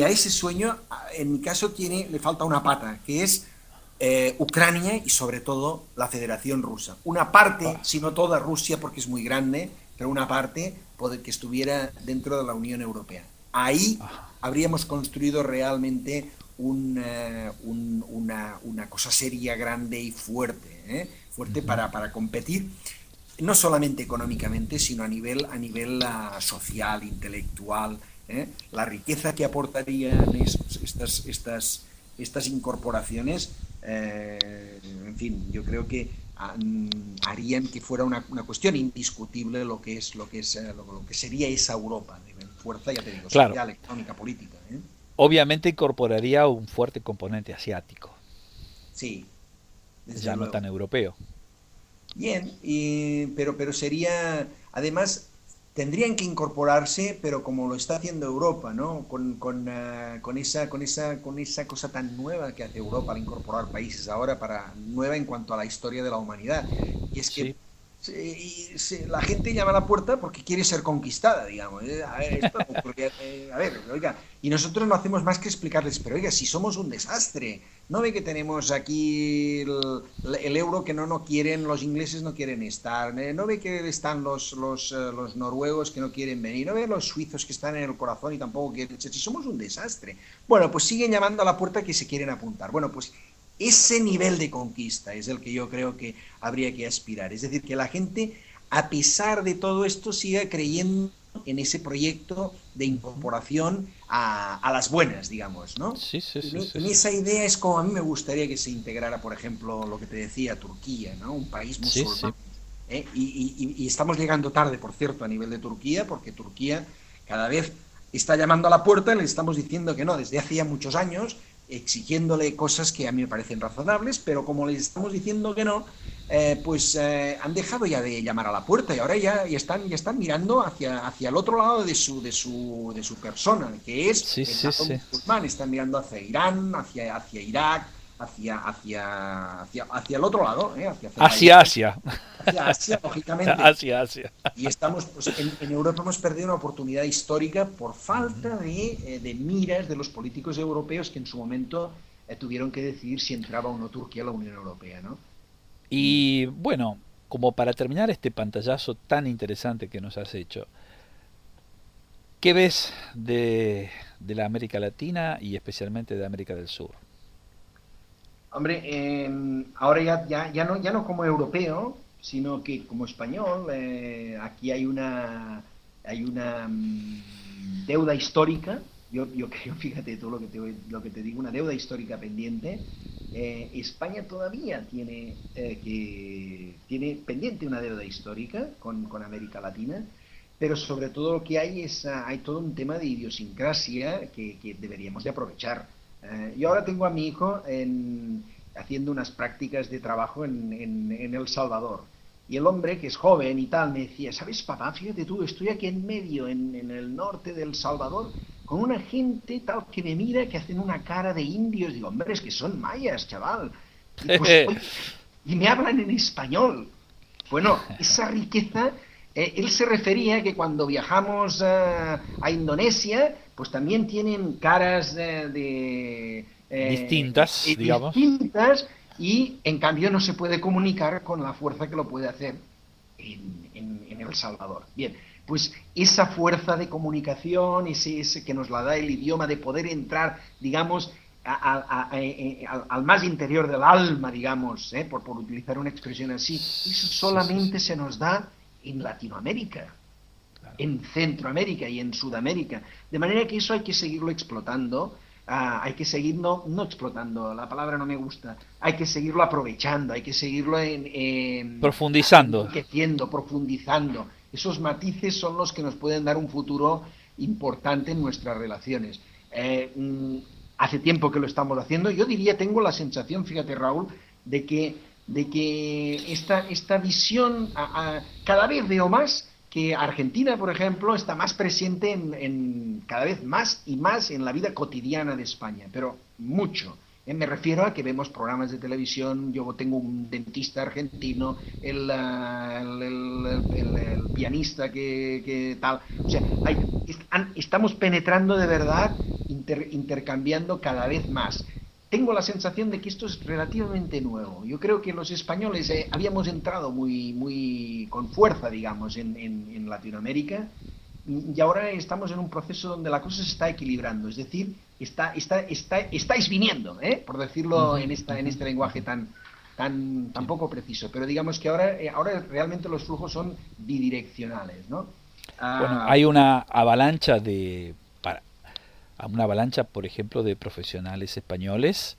a ese sueño, en mi caso, le falta una pata, que es Ucrania y sobre todo la Federación Rusa. Una parte, si no toda Rusia, porque es muy grande, pero una parte que estuviera dentro de la Unión Europea. Ahí habríamos construido realmente una cosa seria, grande y fuerte, fuerte para competir, no solamente económicamente, sino a nivel social, intelectual. La riqueza que aportarían estas incorporaciones, en fin, yo creo que harían que fuera una cuestión indiscutible lo que sería esa Europa de fuerza, ya te digo, claro, social, económica, política. Obviamente incorporaría un fuerte componente asiático. Sí, ya no tan europeo. Bien, pero sería, además, tendrían que incorporarse, pero como lo está haciendo Europa, ¿no? Con esa cosa tan nueva que hace Europa al incorporar países ahora, nueva en cuanto a la historia de la humanidad. Y es que la gente llama a la puerta porque quiere ser conquistada, digamos. A ver, oiga, y nosotros no hacemos más que explicarles, pero oiga, si somos un desastre, ¿no ve que tenemos aquí el euro que no quieren, los ingleses no quieren estar, no ve que están los noruegos que no quieren venir, no ve los suizos que están en el corazón y tampoco quieren, si somos un desastre? Bueno, pues siguen llamando a la puerta que se quieren apuntar. Bueno, pues ese nivel de conquista es el que yo creo que habría que aspirar. Es decir, que la gente, a pesar de todo esto, siga creyendo en ese proyecto de incorporación a las buenas, digamos, ¿no? Sí. En esa idea es como a mí me gustaría que se integrara, por ejemplo, lo que te decía, Turquía, ¿no? Un país musulmán. Sí. Y estamos llegando tarde, por cierto, a nivel de Turquía, porque Turquía cada vez está llamando a la puerta, le estamos diciendo que no, desde hace ya muchos años, exigiéndole cosas que a mí me parecen razonables, pero como les estamos diciendo que no, han dejado ya de llamar a la puerta y ahora ya están mirando hacia el otro lado de su persona, que es el lado musulmán. Están mirando hacia Irán, hacia Irak, hacia el otro lado, hacia Asia. Hacia Asia, lógicamente. Asia. Y estamos, en Europa hemos perdido una oportunidad histórica por falta de miras de los políticos europeos que en su momento tuvieron que decidir si entraba o no Turquía a la Unión Europea, ¿no? Y bueno, como para terminar este pantallazo tan interesante que nos has hecho, ¿qué ves de la América Latina y especialmente de América del Sur? Hombre, ahora ya no como europeo, sino que como español, aquí hay una deuda histórica. Yo creo, fíjate tú lo que te digo, una deuda histórica pendiente. España todavía tiene pendiente una deuda histórica con América Latina, pero sobre todo lo que hay todo un tema de idiosincrasia que deberíamos de aprovechar. Yo ahora tengo a mi hijo haciendo unas prácticas de trabajo en El Salvador. Y el hombre, que es joven y tal, me decía, ¿sabes, papá? Fíjate tú, estoy aquí en medio, en el norte de El Salvador, con una gente tal que me mira, que hacen una cara de indios. Digo, hombre, es que son mayas, chaval. Y me hablan en español. Bueno, esa riqueza... él se refería que cuando viajamos a Indonesia, pues también tienen caras distintas, digamos. Distintas, y en cambio no se puede comunicar con la fuerza que lo puede hacer en El Salvador. Bien, pues esa fuerza de comunicación, ese que nos la da el idioma, de poder entrar, digamos, al más interior del alma, digamos, por utilizar una expresión así, eso solamente se nos da en Latinoamérica, claro, en Centroamérica y en Sudamérica. De manera que eso hay que seguirlo explotando, hay que seguirlo, no explotando, la palabra no me gusta, hay que seguirlo aprovechando, hay que seguirlo profundizando. Profundizando. Esos matices son los que nos pueden dar un futuro importante en nuestras relaciones. Hace tiempo que lo estamos haciendo. Yo diría, tengo la sensación, fíjate, Raúl, de que esta visión, cada vez veo más que Argentina, por ejemplo, está más presente cada vez más y más en la vida cotidiana de España, pero mucho. Me refiero a que vemos programas de televisión, yo tengo un dentista argentino, el pianista que tal, o sea, estamos penetrando de verdad, intercambiando cada vez más. Tengo la sensación de que esto es relativamente nuevo. Yo creo que los españoles habíamos entrado muy con fuerza, digamos, en Latinoamérica, y ahora estamos en un proceso donde la cosa se está equilibrando. Es decir, estáis viniendo, por decirlo en este lenguaje tan poco preciso. Pero digamos que ahora realmente los flujos son bidireccionales, ¿no? Bueno, hay una avalancha por ejemplo, de profesionales españoles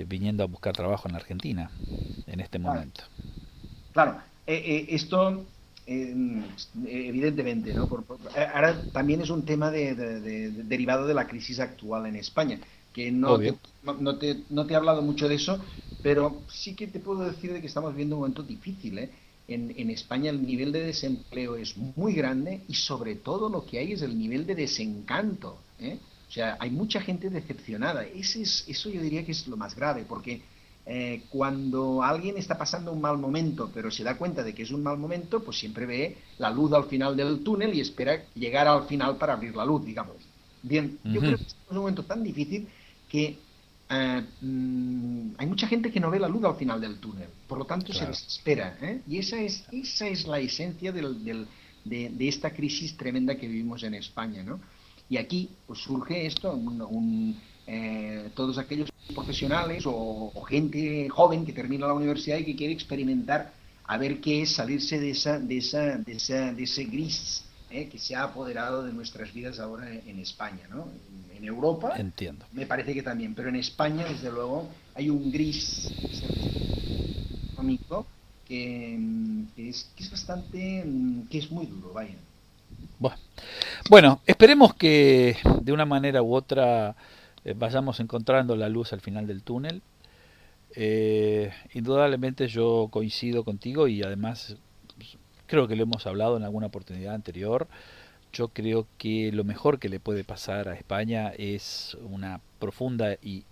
viniendo a buscar trabajo en Argentina en este momento. Claro, esto evidentemente, ¿no? Ahora también es un tema derivado de la crisis actual en España, que no te he hablado mucho de eso, pero sí que te puedo decir de que estamos viendo un momento difícil, En España el nivel de desempleo es muy grande y sobre todo lo que hay es el nivel de desencanto, O sea, hay mucha gente decepcionada. Eso yo diría que es lo más grave, porque cuando alguien está pasando un mal momento, pero se da cuenta de que es un mal momento, pues siempre ve la luz al final del túnel y espera llegar al final para abrir la luz, digamos. Bien, yo creo que es un momento tan difícil que hay mucha gente que no ve la luz al final del túnel, por lo tanto se desespera, ¿eh? Y esa es la esencia de esta crisis tremenda que vivimos en España, ¿no? Y aquí pues surge esto, todos aquellos profesionales o gente joven que termina la universidad y que quiere experimentar a ver qué es salirse de ese gris que se ha apoderado de nuestras vidas ahora en España, ¿no? En Europa, entiendo, me parece que también, pero en España, desde luego, hay un gris económico que es bastante, que es muy duro, vaya. Bueno, esperemos que de una manera u otra vayamos encontrando la luz al final del túnel. Indudablemente yo coincido contigo y además creo que lo hemos hablado en alguna oportunidad anterior. Yo creo que lo mejor que le puede pasar a España es una profunda y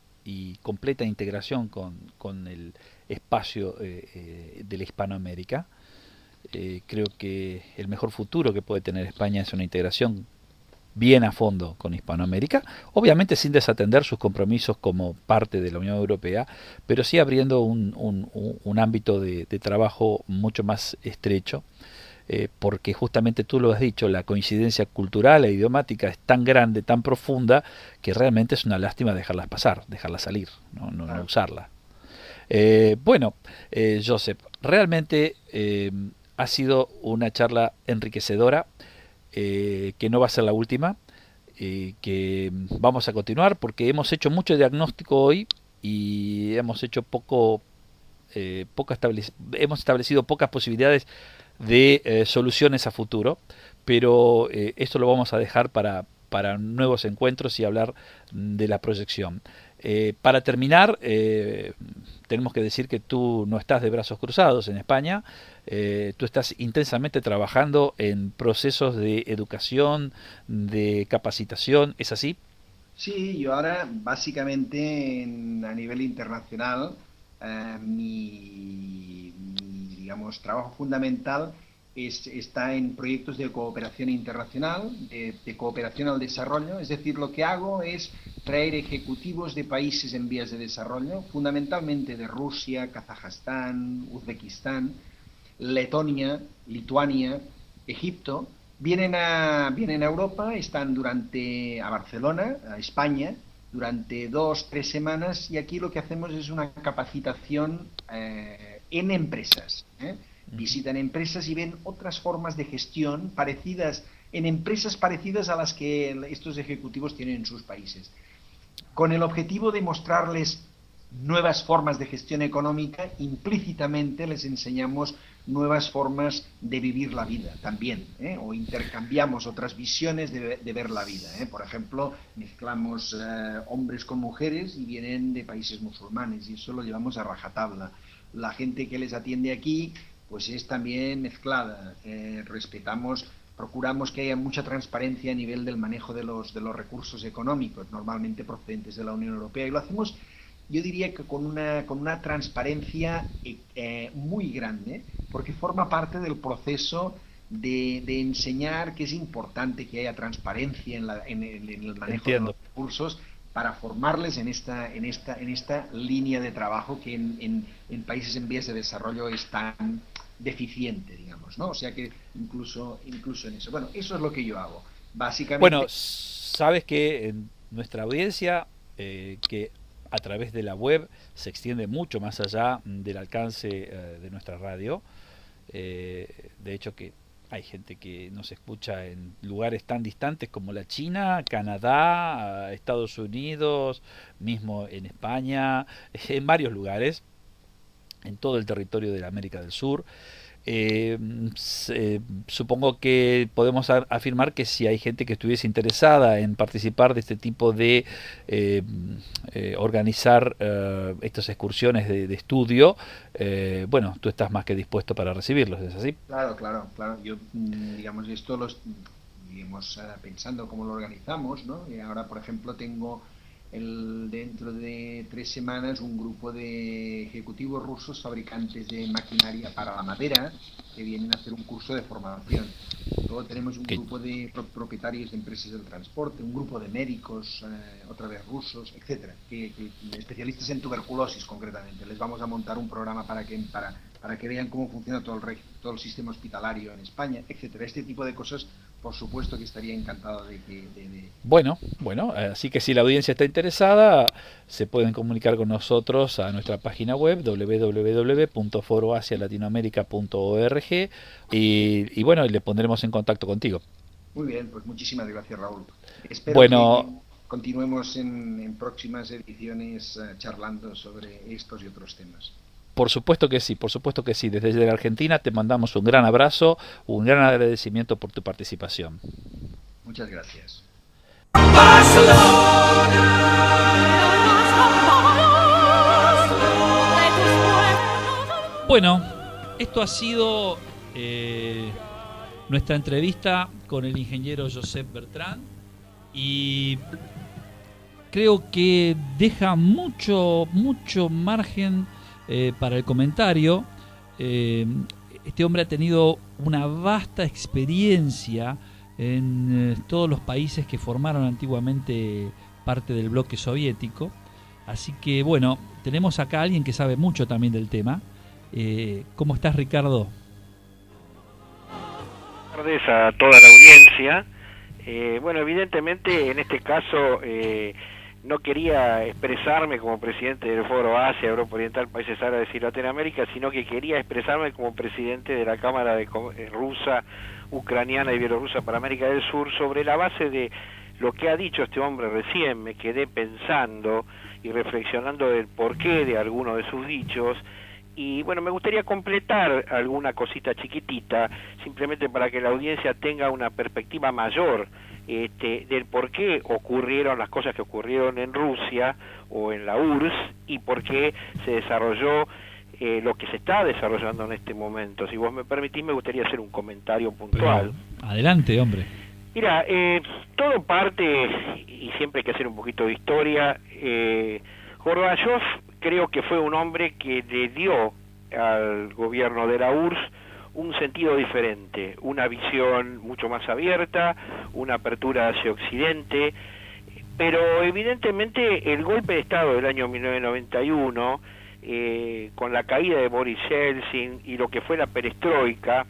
completa integración con el espacio de la Hispanoamérica. Creo que el mejor futuro que puede tener España es una integración bien a fondo con Hispanoamérica, obviamente sin desatender sus compromisos como parte de la Unión Europea, pero sí abriendo un ámbito de trabajo mucho más estrecho, porque justamente tú lo has dicho, la coincidencia cultural e idiomática es tan grande, tan profunda, que realmente es una lástima dejarlas pasar, dejarlas salir, no usarla. Josep, realmente ha sido una charla enriquecedora, que no va a ser la última, que vamos a continuar porque hemos hecho mucho diagnóstico hoy y hemos hecho hemos establecido pocas posibilidades de soluciones a futuro, pero esto lo vamos a dejar para nuevos encuentros y hablar de la proyección. Para terminar, tenemos que decir que tú no estás de brazos cruzados en España, tú estás intensamente trabajando en procesos de educación, de capacitación, ¿es así? Sí, yo ahora básicamente a nivel internacional digamos, trabajo fundamental está en proyectos de cooperación internacional, de cooperación al desarrollo. Es decir, lo que hago es traer ejecutivos de países en vías de desarrollo, fundamentalmente de Rusia, Kazajstán, Uzbekistán, Letonia, Lituania, Egipto. Vienen a Europa, están a Barcelona, a España, durante 2-3 semanas, y aquí lo que hacemos es una capacitación en empresas. Visitan empresas y ven otras formas de gestión en empresas parecidas a las que estos ejecutivos tienen en sus países, con el objetivo de mostrarles nuevas formas de gestión económica. Implícitamente les enseñamos nuevas formas de vivir la vida también, o intercambiamos otras visiones de ver la vida. Por ejemplo, mezclamos hombres con mujeres y vienen de países musulmanes, y eso lo llevamos a rajatabla. La gente que les atiende aquí pues es también mezclada. Procuramos que haya mucha transparencia a nivel del manejo de los recursos económicos, normalmente procedentes de la Unión Europea, y lo hacemos, yo diría que con una transparencia muy grande, porque forma parte del proceso de enseñar que es importante que haya transparencia en el manejo de los recursos, para formarles en esta línea de trabajo que en países en vías de desarrollo es tan deficiente, digamos, ¿no? O sea que incluso en eso. Bueno, eso es lo que yo hago, básicamente. Bueno, sabes que en nuestra audiencia, que a través de la web se extiende mucho más allá del alcance de nuestra radio, de hecho que hay gente que nos escucha en lugares tan distantes como la China, Canadá, Estados Unidos, mismo en España, en varios lugares, en todo el territorio de la América del Sur. Supongo que podemos afirmar que si hay gente que estuviese interesada en participar de este tipo de organizar estas excursiones de estudio, bueno, tú estás más que dispuesto para recibirlos, ¿es así? Claro. Yo, digamos, esto iremos pensando cómo lo organizamos, ¿no? Y ahora, por ejemplo, tengo dentro de 3 semanas un grupo de ejecutivos rusos, fabricantes de maquinaria para la madera, que vienen a hacer un curso de formación. Luego tenemos un grupo de propietarios de empresas del transporte, un grupo de médicos, otra vez rusos, etcétera, que especialistas en tuberculosis concretamente. Les vamos a montar un programa para que vean cómo funciona todo el sistema hospitalario en España, etcétera. Este tipo de cosas, por supuesto que estaría encantado de... Bueno, así que si la audiencia está interesada, se pueden comunicar con nosotros a nuestra página web www.foroasialatinoamerica.org y bueno, le pondremos en contacto contigo. Muy bien, pues muchísimas gracias, Raúl. Espero que continuemos en próximas ediciones charlando sobre estos y otros temas. Por supuesto que sí. Desde la Argentina te mandamos un gran abrazo, un gran agradecimiento por tu participación. Muchas gracias. Bueno, esto ha sido nuestra entrevista con el ingeniero Josep Bertrand y creo que deja mucho margen para el comentario. Este hombre ha tenido una vasta experiencia en todos los países que formaron antiguamente parte del bloque soviético, así que bueno, tenemos acá a alguien que sabe mucho también del tema. ¿Cómo estás, Ricardo? Buenas tardes a toda la audiencia. Bueno, evidentemente en este caso no quería expresarme como presidente del Foro Asia, Europa Oriental, Países Árabes y Latinoamérica, sino que quería expresarme como presidente de la Cámara rusa, ucraniana y bielorrusa para América del Sur, sobre la base de lo que ha dicho este hombre recién. Me quedé pensando y reflexionando del porqué de algunos de sus dichos, y bueno, me gustaría completar alguna cosita chiquitita, simplemente para que la audiencia tenga una perspectiva mayor del por qué ocurrieron las cosas que ocurrieron en Rusia o en la URSS y por qué se desarrolló lo que se está desarrollando en este momento. Si vos me permitís, me gustaría hacer un comentario puntual. Pero, adelante, hombre. Mira, todo parte, y siempre hay que hacer un poquito de historia. Gorbachev creo que fue un hombre que le dio al gobierno de la URSS un sentido diferente, una visión mucho más abierta, una apertura hacia Occidente, pero evidentemente el golpe de Estado del año 1991, con la caída de Boris Yeltsin y lo que fue la perestroika,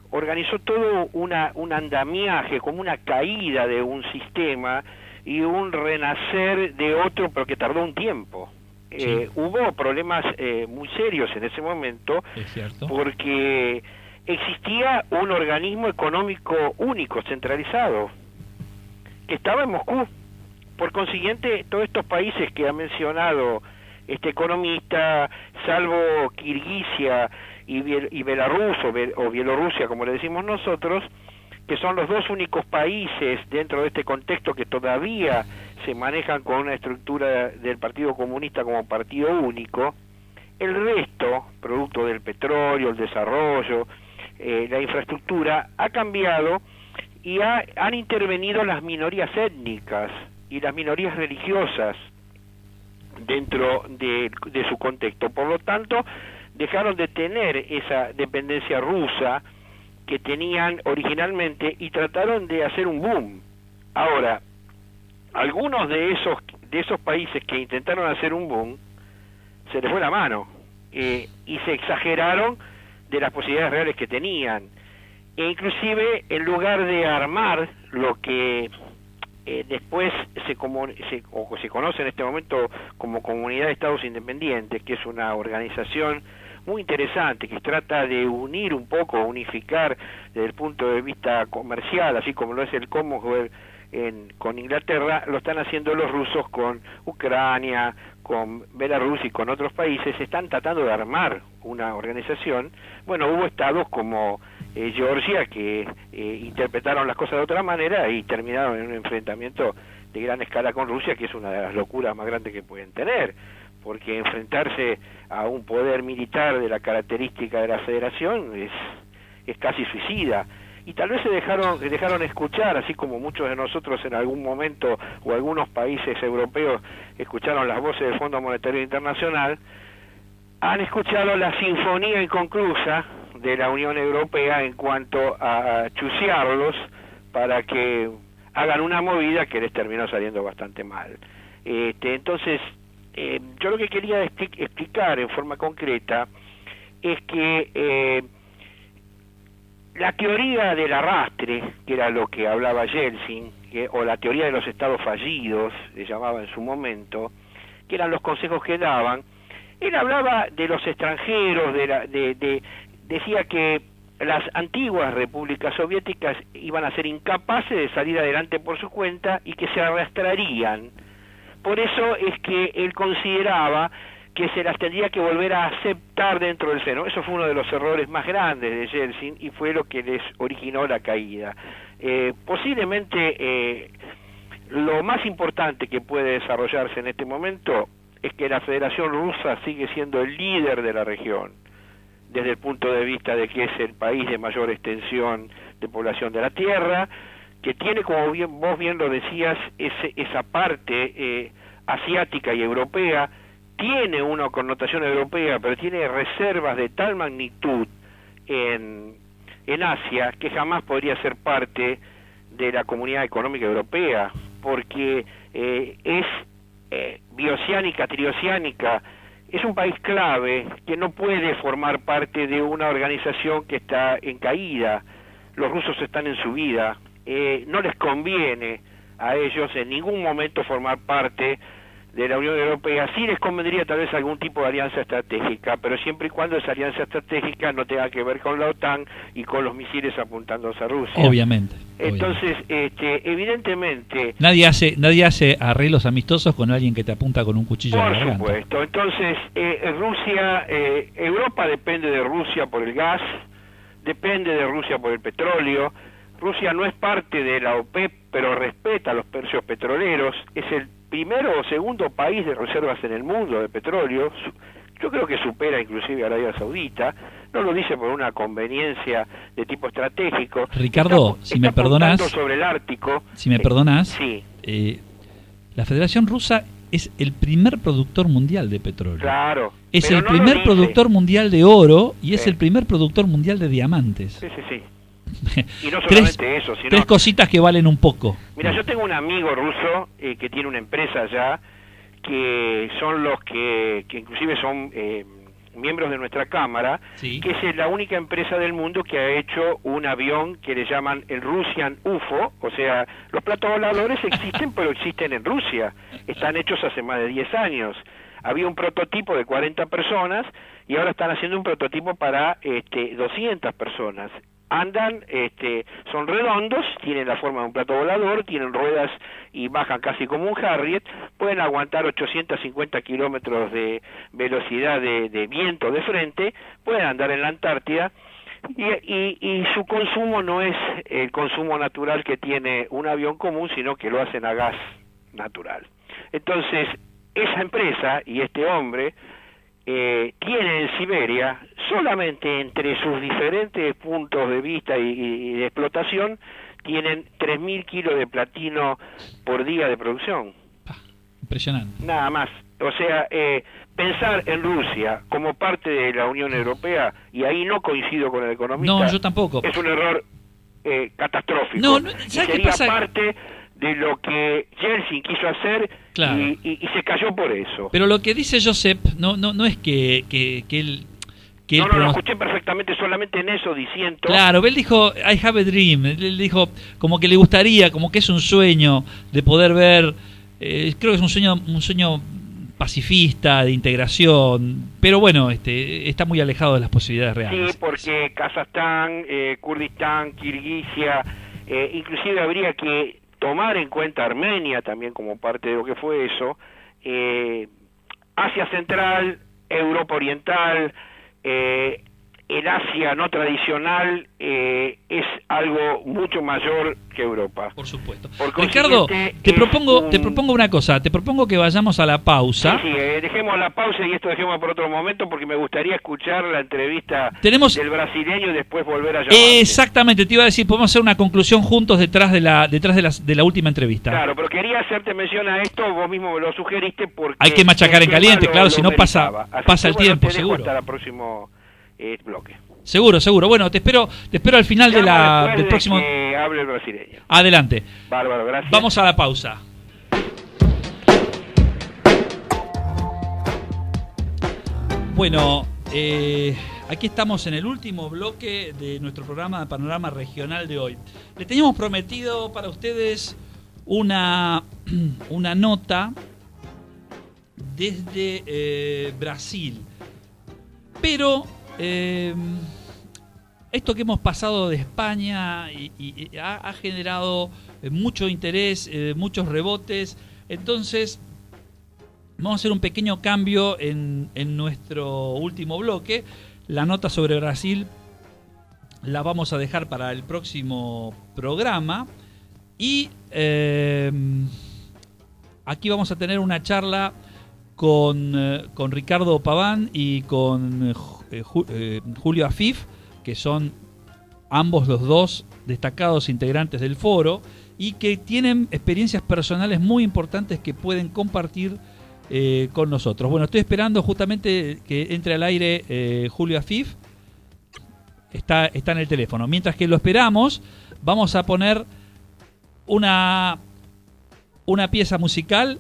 organizó todo un andamiaje, como una caída de un sistema y un renacer de otro, pero que tardó un tiempo. Sí. Hubo problemas muy serios en ese momento, porque existía un organismo económico único, centralizado, que estaba en Moscú. Por consiguiente, todos estos países que ha mencionado este economista, salvo Kirguisia y Belarus o Bielorrusia, como le decimos nosotros, que son los dos únicos países dentro de este contexto que todavía se manejan con una estructura del Partido Comunista como partido único. El resto, producto del petróleo, el desarrollo, la infraestructura, ha cambiado y han intervenido las minorías étnicas y las minorías religiosas dentro de su contexto. Por lo tanto, dejaron de tener esa dependencia rusa que tenían originalmente y trataron de hacer un boom. Ahora, algunos de esos países que intentaron hacer un boom, se les fue la mano y se exageraron de las posibilidades reales que tenían. E inclusive, en lugar de armar lo que después se conoce en este momento como Comunidad de Estados Independientes, que es una organización muy interesante, que trata de unir un poco, unificar desde el punto de vista comercial, así como lo es el Commonwealth con Inglaterra, lo están haciendo los rusos con Ucrania, con Belarus y con otros países. Están tratando de armar una organización. Bueno, hubo estados como Georgia que interpretaron las cosas de otra manera y terminaron en un enfrentamiento de gran escala con Rusia, que es una de las locuras más grandes que pueden tener, porque enfrentarse a un poder militar de la característica de la Federación es casi suicida. y tal vez se dejaron escuchar, así como muchos de nosotros en algún momento, o algunos países europeos escucharon las voces del Fondo Monetario Internacional, han escuchado la sinfonía inconclusa de la Unión Europea en cuanto a chusearlos para que hagan una movida que les terminó saliendo bastante mal. Entonces, yo lo que quería explicar en forma concreta es que la teoría del arrastre, que era lo que hablaba Yeltsin, o la teoría de los estados fallidos, le llamaba en su momento, que eran los consejos que daban, él hablaba de los extranjeros, decía que las antiguas repúblicas soviéticas iban a ser incapaces de salir adelante por su cuenta y que se arrastrarían. Por eso es que él consideraba que se las tendría que volver a aceptar dentro del seno. Eso fue uno de los errores más grandes de Yeltsin y fue lo que les originó la caída. Posiblemente lo más importante que puede desarrollarse en este momento es que la Federación Rusa sigue siendo el líder de la región, desde el punto de vista de que es el país de mayor extensión de población de la Tierra, que tiene, como vos bien lo decías, esa parte asiática y europea, tiene una connotación europea, pero tiene reservas de tal magnitud en Asia que jamás podría ser parte de la Comunidad Económica Europea, porque es bioceánica, trioceánica, es un país clave que no puede formar parte de una organización que está en caída. Los rusos están en subida, no les conviene a ellos en ningún momento formar parte de la Unión Europea. Sí les convendría tal vez algún tipo de alianza estratégica, pero siempre y cuando esa alianza estratégica no tenga que ver con la OTAN y con los misiles apuntando hacia Rusia. Obviamente. Entonces, evidentemente... Nadie hace arreglos amistosos con alguien que te apunta con un cuchillo en la garganta. Por supuesto. Entonces, Rusia, Europa depende de Rusia por el gas, depende de Rusia por el petróleo. Rusia no es parte de la OPEP, pero respeta los precios petroleros, es el primero o segundo país de reservas en el mundo de petróleo. Yo creo que supera inclusive a Arabia Saudita. No lo dice por una conveniencia de tipo estratégico. Ricardo, si me perdonás, sobre el Ártico. Si me perdonás, sí. La Federación Rusa es el primer productor mundial de petróleo. Claro. Es el primer productor mundial de oro y es el primer productor mundial de diamantes. Sí, sí, sí. Y no solamente eso, sino... Tres cositas que valen un poco. Mira, yo tengo un amigo ruso que tiene una empresa allá, que son los que inclusive son miembros de nuestra Cámara, sí, que es la única empresa del mundo que ha hecho un avión que le llaman el Russian UFO, o sea, los platos voladores existen, pero existen en Rusia, están hechos hace más de 10 años. Había un prototipo de 40 personas y ahora están haciendo un prototipo para 200 personas. Andan, son redondos, tienen la forma de un plato volador, tienen ruedas y bajan casi como un Harriet, pueden aguantar 850 kilómetros de velocidad de viento de frente, pueden andar en la Antártida y su consumo no es el consumo natural que tiene un avión común, sino que lo hacen a gas natural. Entonces, esa empresa y este hombre tiene en Siberia, solamente entre sus diferentes puntos de vista y de explotación, tienen 3.000 kilos de platino por día de producción. Impresionante. Nada más. O sea, pensar en Rusia como parte de la Unión Europea, y ahí no coincido con el economista. No, yo tampoco. Es un error catastrófico. No, y sería parte de lo que Yeltsin quiso hacer, claro, y se cayó por eso. Pero lo que dice Josep no es que él... No, lo escuché perfectamente, solamente en eso diciendo... Claro, él dijo, I have a dream, él dijo como que le gustaría, como que es un sueño de poder ver, creo que es un sueño pacifista, de integración, pero bueno, está muy alejado de las posibilidades reales. Sí, porque Kazajstán, Kurdistán, Kirguisia, inclusive habría que tomar en cuenta Armenia también como parte de lo que fue eso, Asia Central, Europa Oriental, el Asia no tradicional es algo mucho mayor que Europa. Por supuesto. Ricardo, te propongo una cosa, te propongo que vayamos a la pausa. Sí, dejemos la pausa y esto dejemos por otro momento porque me gustaría escuchar la entrevista del brasileño y después volver a llamar. Exactamente, te iba a decir, podemos hacer una conclusión juntos detrás de la última entrevista. Claro, pero quería hacerte mención a esto, vos mismo me lo sugeriste porque... Hay que machacar en caliente, claro, si no pasa el tiempo, seguro. Hasta el próximo bloque. Seguro. Bueno, te espero al final del próximo... que hable el brasileño. Adelante. Bárbaro, gracias. Vamos a la pausa. Bueno, aquí estamos en el último bloque de nuestro programa de Panorama Regional de hoy. Le teníamos prometido para ustedes una nota desde Brasil. Pero esto que hemos pasado de España y ha generado mucho interés, muchos rebotes. Entonces vamos a hacer un pequeño cambio en nuestro último bloque. La nota sobre Brasil la vamos a dejar para el próximo programa. Y aquí vamos a tener una charla con Ricardo Paván y con Julio Afif, que son ambos los dos destacados integrantes del foro y que tienen experiencias personales muy importantes que pueden compartir con nosotros. Bueno, estoy esperando justamente que entre al aire Julio Afif. Está en el teléfono. Mientras que lo esperamos, vamos a poner una pieza musical.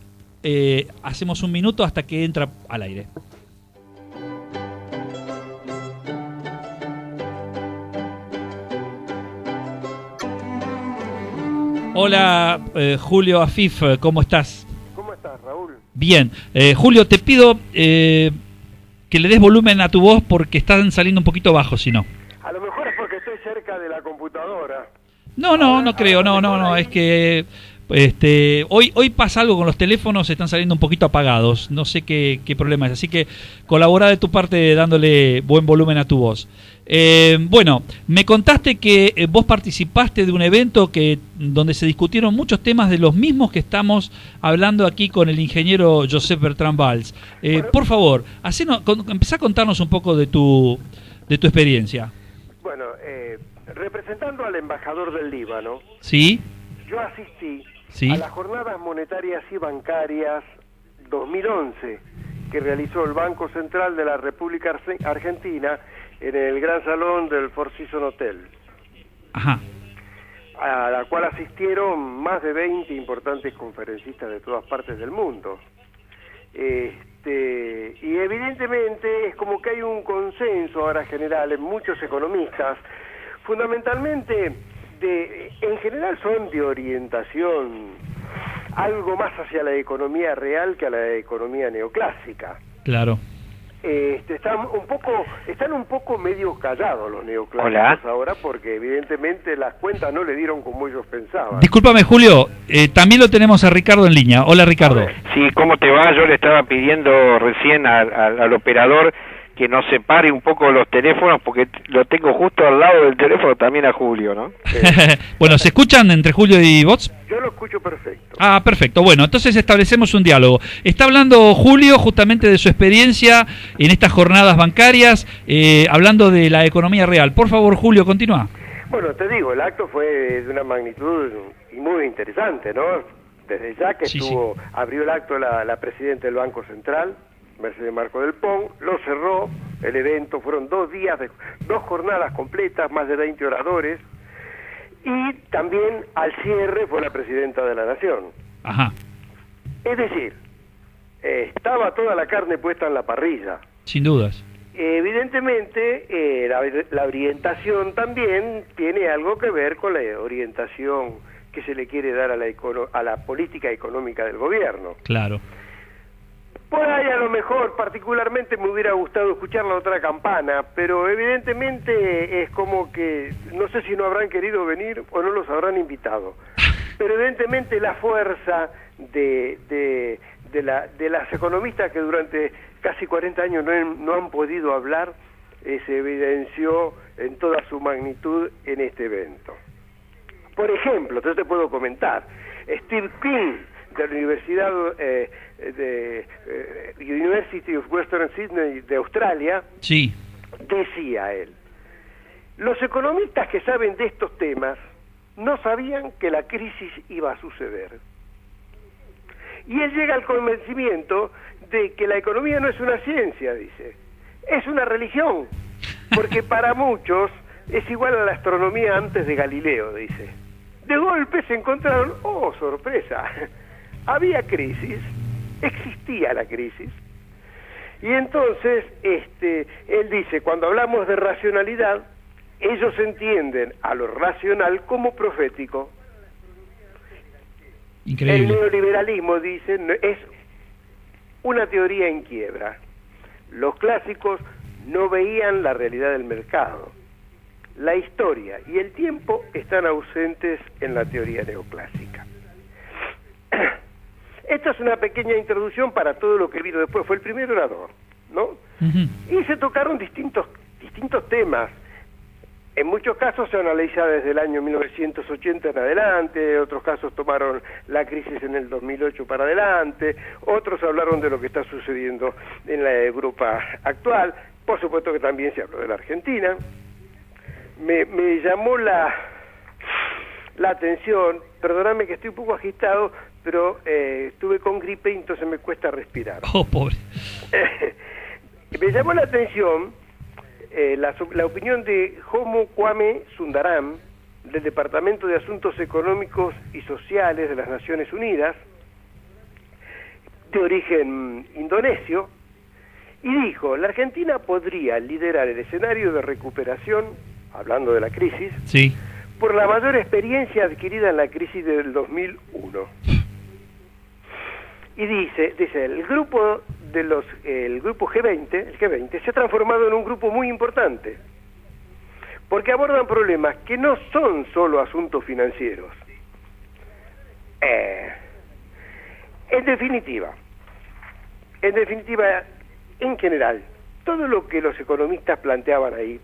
Hacemos un minuto hasta que entra al aire. Hola, Julio Afif, ¿cómo estás? ¿Cómo estás, Raúl? Bien. Julio, te pido que le des volumen a tu voz porque están saliendo un poquito bajos, si no. A lo mejor es porque estoy cerca de la computadora. No creo, no, es que hoy pasa algo con los teléfonos, están saliendo un poquito apagados, no sé qué problema es, así que colabora de tu parte dándole buen volumen a tu voz. Bueno, me contaste que vos participaste de un evento donde se discutieron muchos temas de los mismos que estamos hablando aquí con el ingeniero Josep Bertrand Valls. Bueno, por favor, empezá a contarnos un poco de tu experiencia. Bueno, representando al embajador del Líbano, ¿sí? Yo asistí ¿sí? a las jornadas monetarias y bancarias 2011 que realizó el Banco Central de la República Argentina en el Gran Salón del Four Seasons Hotel. Ajá. A la cual asistieron más de 20 importantes conferencistas de todas partes del mundo. Y evidentemente es como que hay un consenso ahora general en muchos economistas, fundamentalmente en general son de orientación algo más hacia la economía real que a la economía neoclásica. Claro. Están un poco medio callados los neoclásicos ahora porque evidentemente las cuentas no le dieron como ellos pensaban. Discúlpame, Julio, también lo tenemos a Ricardo en línea. Hola, Ricardo. Sí, ¿cómo te va? Yo le estaba pidiendo recién al operador que nos separe un poco los teléfonos porque lo tengo justo al lado del teléfono también a Julio, ¿no? Bueno, ¿se escuchan entre Julio y vos? Yo lo escucho perfecto. Ah, perfecto. Bueno, entonces establecemos un diálogo. Está hablando Julio justamente de su experiencia en estas jornadas bancarias, hablando de la economía real. Por favor, Julio, continúa. Bueno, te digo, el acto fue de una magnitud muy interesante, ¿no? Desde ya que abrió el acto la presidenta del Banco Central, Mercedes Marco del Pon, lo cerró el evento, fueron 2 días, 2 jornadas completas, más de 20 oradores, y también al cierre fue la presidenta de la Nación. Ajá. Es decir, estaba toda la carne puesta en la parrilla. Sin dudas. Evidentemente, la orientación también tiene algo que ver con la orientación que se le quiere dar a la política económica del gobierno. Claro. Por ahí a lo mejor particularmente me hubiera gustado escuchar la otra campana, pero evidentemente es como que no sé si no habrán querido venir o no los habrán invitado. Pero evidentemente la fuerza de las economistas que durante casi 40 años no han podido hablar, se evidenció en toda su magnitud en este evento. Por ejemplo, yo te puedo comentar, Steve King, de la Universidad University of Western Sydney de Australia, sí, decía él: los economistas que saben de estos temas no sabían que la crisis iba a suceder. Y él llega al convencimiento de que la economía no es una ciencia, dice, es una religión, porque para muchos es igual a la astronomía antes de Galileo, dice. De golpe se encontraron, oh sorpresa, había crisis, existía la crisis, y entonces él dice, cuando hablamos de racionalidad, ellos entienden a lo racional como profético. Increíble. El neoliberalismo, dicen, es una teoría en quiebra. Los clásicos no veían la realidad del mercado. La historia y el tiempo están ausentes en la teoría neoclásica. Esta es una pequeña introducción para todo lo que vino después. Fue el primer orador, ¿no? Uh-huh. Y se tocaron distintos temas. En muchos casos se analiza desde el año 1980 en adelante, otros casos tomaron la crisis en el 2008 para adelante, otros hablaron de lo que está sucediendo en la Europa actual, por supuesto que también se habló de la Argentina. Me llamó la atención, perdóname que estoy un poco agitado, pero estuve con gripe y entonces me cuesta respirar. Oh, pobre. Me llamó la atención la opinión de Jomo Kwame Sundaram, del Departamento de Asuntos Económicos y Sociales de las Naciones Unidas, de origen indonesio, y dijo: la Argentina podría liderar el escenario de recuperación, hablando de la crisis, sí, por la mayor experiencia adquirida en la crisis del 2001. Y dice, el grupo G20, el G20 se ha transformado en un grupo muy importante, porque abordan problemas que no son solo asuntos financieros. En definitiva, en general, todo lo que los economistas planteaban ahí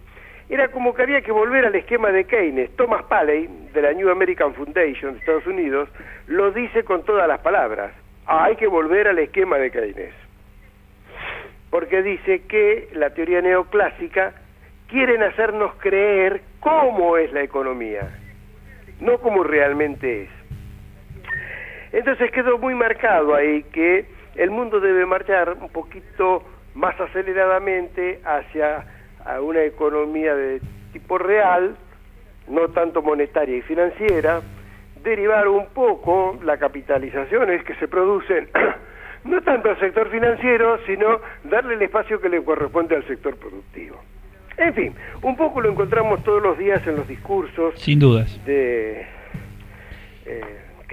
era como que había que volver al esquema de Keynes. Thomas Paley, de la New American Foundation de Estados Unidos, lo dice con todas las palabras: hay que volver al esquema de Keynes, porque dice que la teoría neoclásica quieren hacernos creer cómo es la economía, no cómo realmente es. Entonces quedó muy marcado ahí que el mundo debe marchar un poquito más aceleradamente hacia una economía de tipo real, no tanto monetaria y financiera, derivar un poco las capitalizaciones que se producen no tanto al sector financiero, sino darle el espacio que le corresponde al sector productivo. En fin, un poco lo encontramos todos los días en los discursos, sin dudas, que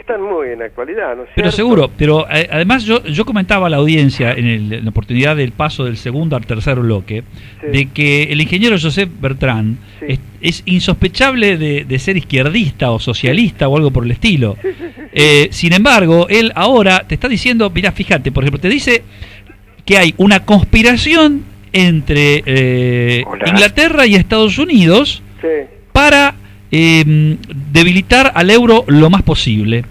están muy en actualidad, ¿no es cierto? Pero seguro, pero además yo comentaba a la audiencia en la oportunidad del paso del segundo al tercer bloque, sí, de que el ingeniero Josep Bertrand, sí, es insospechable de ser izquierdista o socialista, sí, o algo por el estilo. Sí, sí, sí. Sin embargo, él ahora te está diciendo, mirá, fíjate, por ejemplo, te dice que hay una conspiración entre Inglaterra y Estados Unidos, sí, para debilitar al euro lo más posible,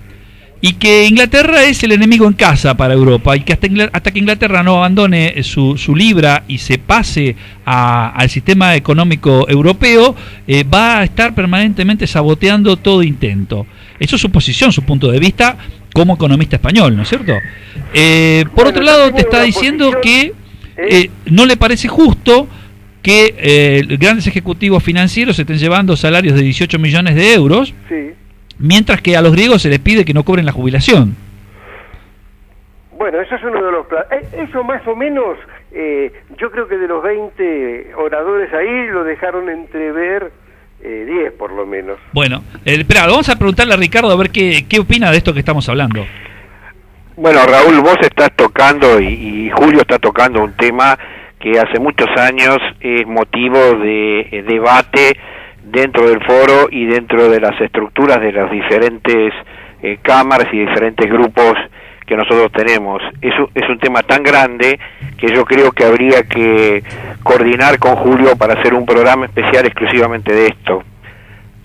y que Inglaterra es el enemigo en casa para Europa, y que hasta que Inglaterra no abandone su libra y se pase al sistema económico europeo, va a estar permanentemente saboteando todo intento. Eso es su posición, su punto de vista como economista español, ¿no es cierto? Por otro lado, te está diciendo que no le parece justo que grandes ejecutivos financieros se estén llevando salarios de 18 millones de euros, sí, mientras que a los griegos se les pide que no cobren la jubilación. Bueno, eso es uno de los eso más o menos, yo creo que de los 20 oradores ahí lo dejaron entrever 10 por lo menos. Bueno, espera, vamos a preguntarle a Ricardo a ver qué opina de esto que estamos hablando. Bueno, Raúl, vos estás tocando y Julio está tocando un tema que hace muchos años es motivo de debate dentro del foro y dentro de las estructuras de las diferentes cámaras y diferentes grupos que nosotros tenemos. Es un tema tan grande que yo creo que habría que coordinar con Julio para hacer un programa especial exclusivamente de esto.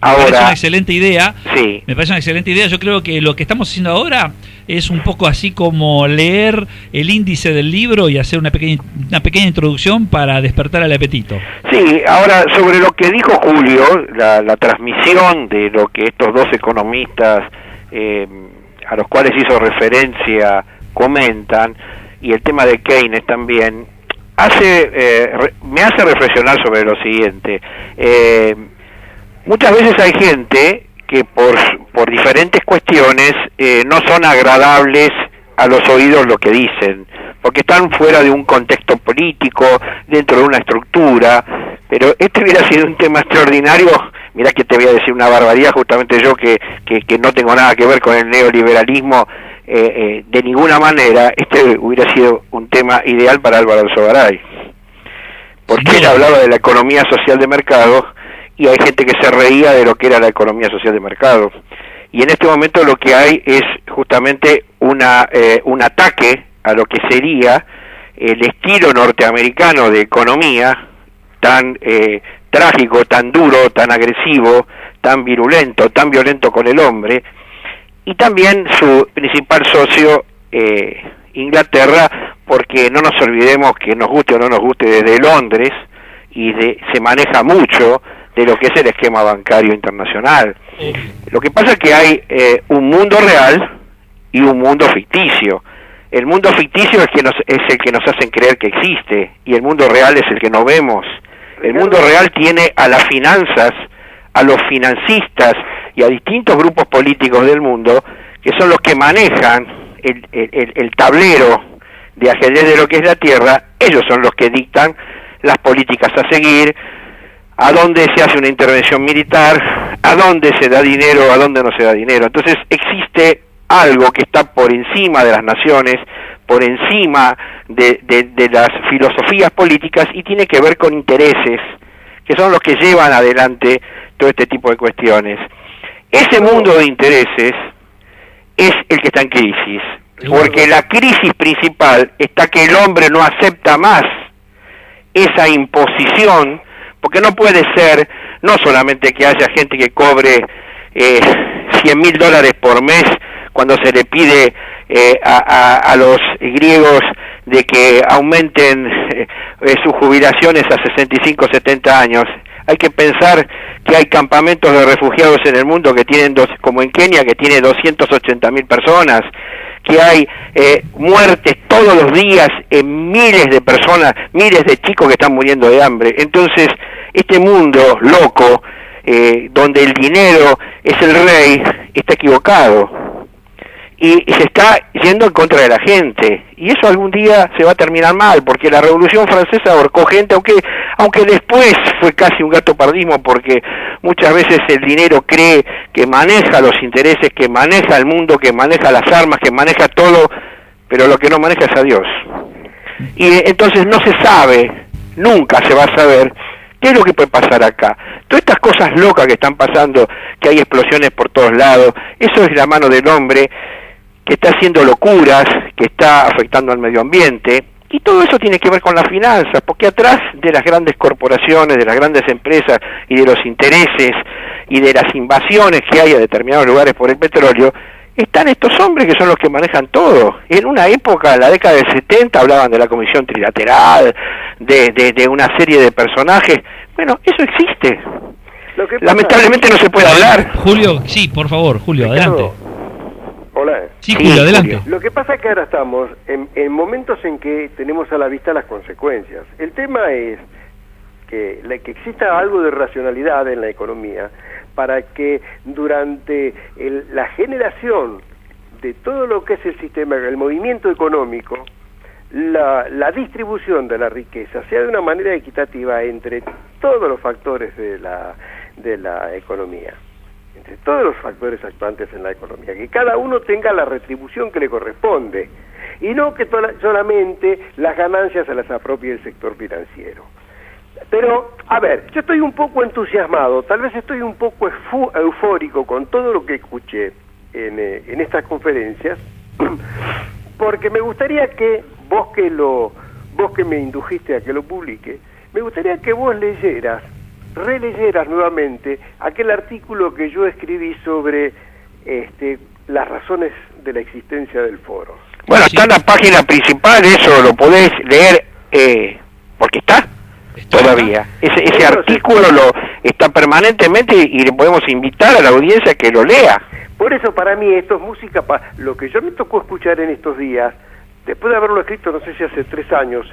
Me parece una excelente idea. Sí. Me parece una excelente idea. Yo creo que lo que estamos haciendo ahora es un poco así como leer el índice del libro y hacer una pequeña introducción para despertar el apetito. Sí, ahora sobre lo que dijo Julio, la transmisión de lo que estos dos economistas a los cuales hizo referencia comentan, y el tema de Keynes también, me hace reflexionar sobre lo siguiente. Muchas veces hay gente que por diferentes cuestiones no son agradables a los oídos lo que dicen, porque están fuera de un contexto político, dentro de una estructura, pero este hubiera sido un tema extraordinario. Mirá que te voy a decir una barbaridad, justamente yo que no tengo nada que ver con el neoliberalismo de ninguna manera. Este hubiera sido un tema ideal para Álvaro Alzogaray, porque él hablaba de la economía social de mercado, y hay gente que se reía de lo que era la economía social de mercado. Y en este momento lo que hay es justamente un ataque a lo que sería el estilo norteamericano de economía, tan trágico, tan duro, tan agresivo, tan virulento, tan violento con el hombre, y también su principal socio, Inglaterra, porque no nos olvidemos que nos guste o no nos guste, desde Londres se maneja mucho de lo que es el esquema bancario internacional. Lo que pasa es que hay un mundo real y un mundo ficticio. El mundo ficticio es el que nos hacen creer que existe, y el mundo real es el que no vemos. El mundo real tiene a las finanzas, a los financistas y a distintos grupos políticos del mundo, que son los que manejan el tablero de ajedrez de lo que es la Tierra. Ellos son los que dictan las políticas a seguir, a dónde se hace una intervención militar, a dónde se da dinero, a dónde no se da dinero. Entonces existe algo que está por encima de las naciones, por encima de las filosofías políticas, y tiene que ver con intereses, que son los que llevan adelante todo este tipo de cuestiones. Ese mundo de intereses es el que está en crisis, porque la crisis principal está que el hombre no acepta más esa imposición, porque no puede ser no solamente que haya gente que cobre $100.000 por mes cuando se le pide a los griegos de que aumenten sus jubilaciones a 65, 70 años. Hay que pensar que hay campamentos de refugiados en el mundo que tienen, como en Kenia, que tiene 280.000 personas, que hay muertes todos los días en miles de personas, miles de chicos que están muriendo de hambre. Entonces, este mundo loco, donde el dinero es el rey, está equivocado. Y se está yendo en contra de la gente, y eso algún día se va a terminar mal, porque la Revolución Francesa ahorcó gente, aunque después fue casi un gatopardismo, porque muchas veces el dinero cree que maneja los intereses, que maneja el mundo, que maneja las armas, que maneja todo, pero lo que no maneja es a Dios. Y entonces no se sabe, nunca se va a saber qué es lo que puede pasar acá. Todas estas cosas locas que están pasando, que hay explosiones por todos lados, eso es la mano del hombre, que está haciendo locuras, que está afectando al medio ambiente, y todo eso tiene que ver con las finanzas, porque atrás de las grandes corporaciones, de las grandes empresas y de los intereses y de las invasiones que hay a determinados lugares por el petróleo, están estos hombres que son los que manejan todo. En una época, en la década del 70, hablaban de la Comisión Trilateral, de una serie de personajes. Bueno, eso existe. Lamentablemente no se puede hablar. Julio, sí, por favor, Julio, adelante. Hola. Sí, Julio, adelante. Lo que pasa es que ahora estamos en momentos en que tenemos a la vista las consecuencias. El tema es que exista algo de racionalidad en la economía para que durante la generación de todo lo que es el sistema, el movimiento económico, la distribución de la riqueza sea de una manera equitativa entre todos los factores de la economía, entre todos los factores actuantes en la economía, que cada uno tenga la retribución que le corresponde, y no que solamente las ganancias se las apropie el sector financiero. Pero, a ver, yo estoy un poco entusiasmado, tal vez estoy un poco eufórico con todo lo que escuché en estas conferencias, porque me gustaría que vos que me indujiste a que lo publique, me gustaría que vos releyeras nuevamente aquel artículo que yo escribí sobre las razones de la existencia del foro. Bueno, está en la página principal, eso lo podés leer, porque está todavía. Ese artículo está permanentemente y le podemos invitar a la audiencia que lo lea. Por eso para mí esto es música, lo que yo me tocó escuchar en estos días, después de haberlo escrito no sé si hace 3 años,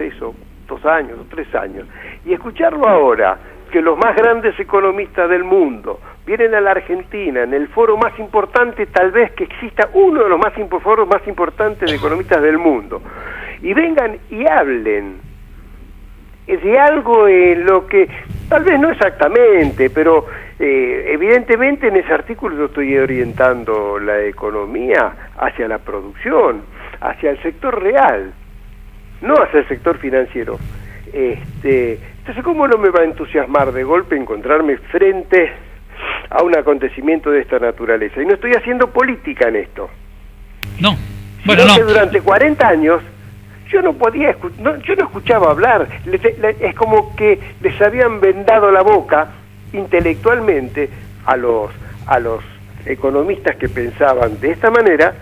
2 años o 3 años, y escucharlo ahora, que los más grandes economistas del mundo vienen a la Argentina en el foro más importante tal vez que exista, uno de los foros más importantes de economistas del mundo, y vengan y hablen de algo en lo que tal vez no exactamente, pero evidentemente en ese artículo yo estoy orientando la economía hacia la producción, hacia el sector real, no hacia el sector financiero. Entonces, ¿cómo no me va a entusiasmar de golpe encontrarme frente a un acontecimiento de esta naturaleza? Y no estoy haciendo política en esto. No, bueno, no. Que durante 40 años yo no podía yo no escuchaba hablar. Es como que les habían vendado la boca intelectualmente a los economistas que pensaban de esta manera.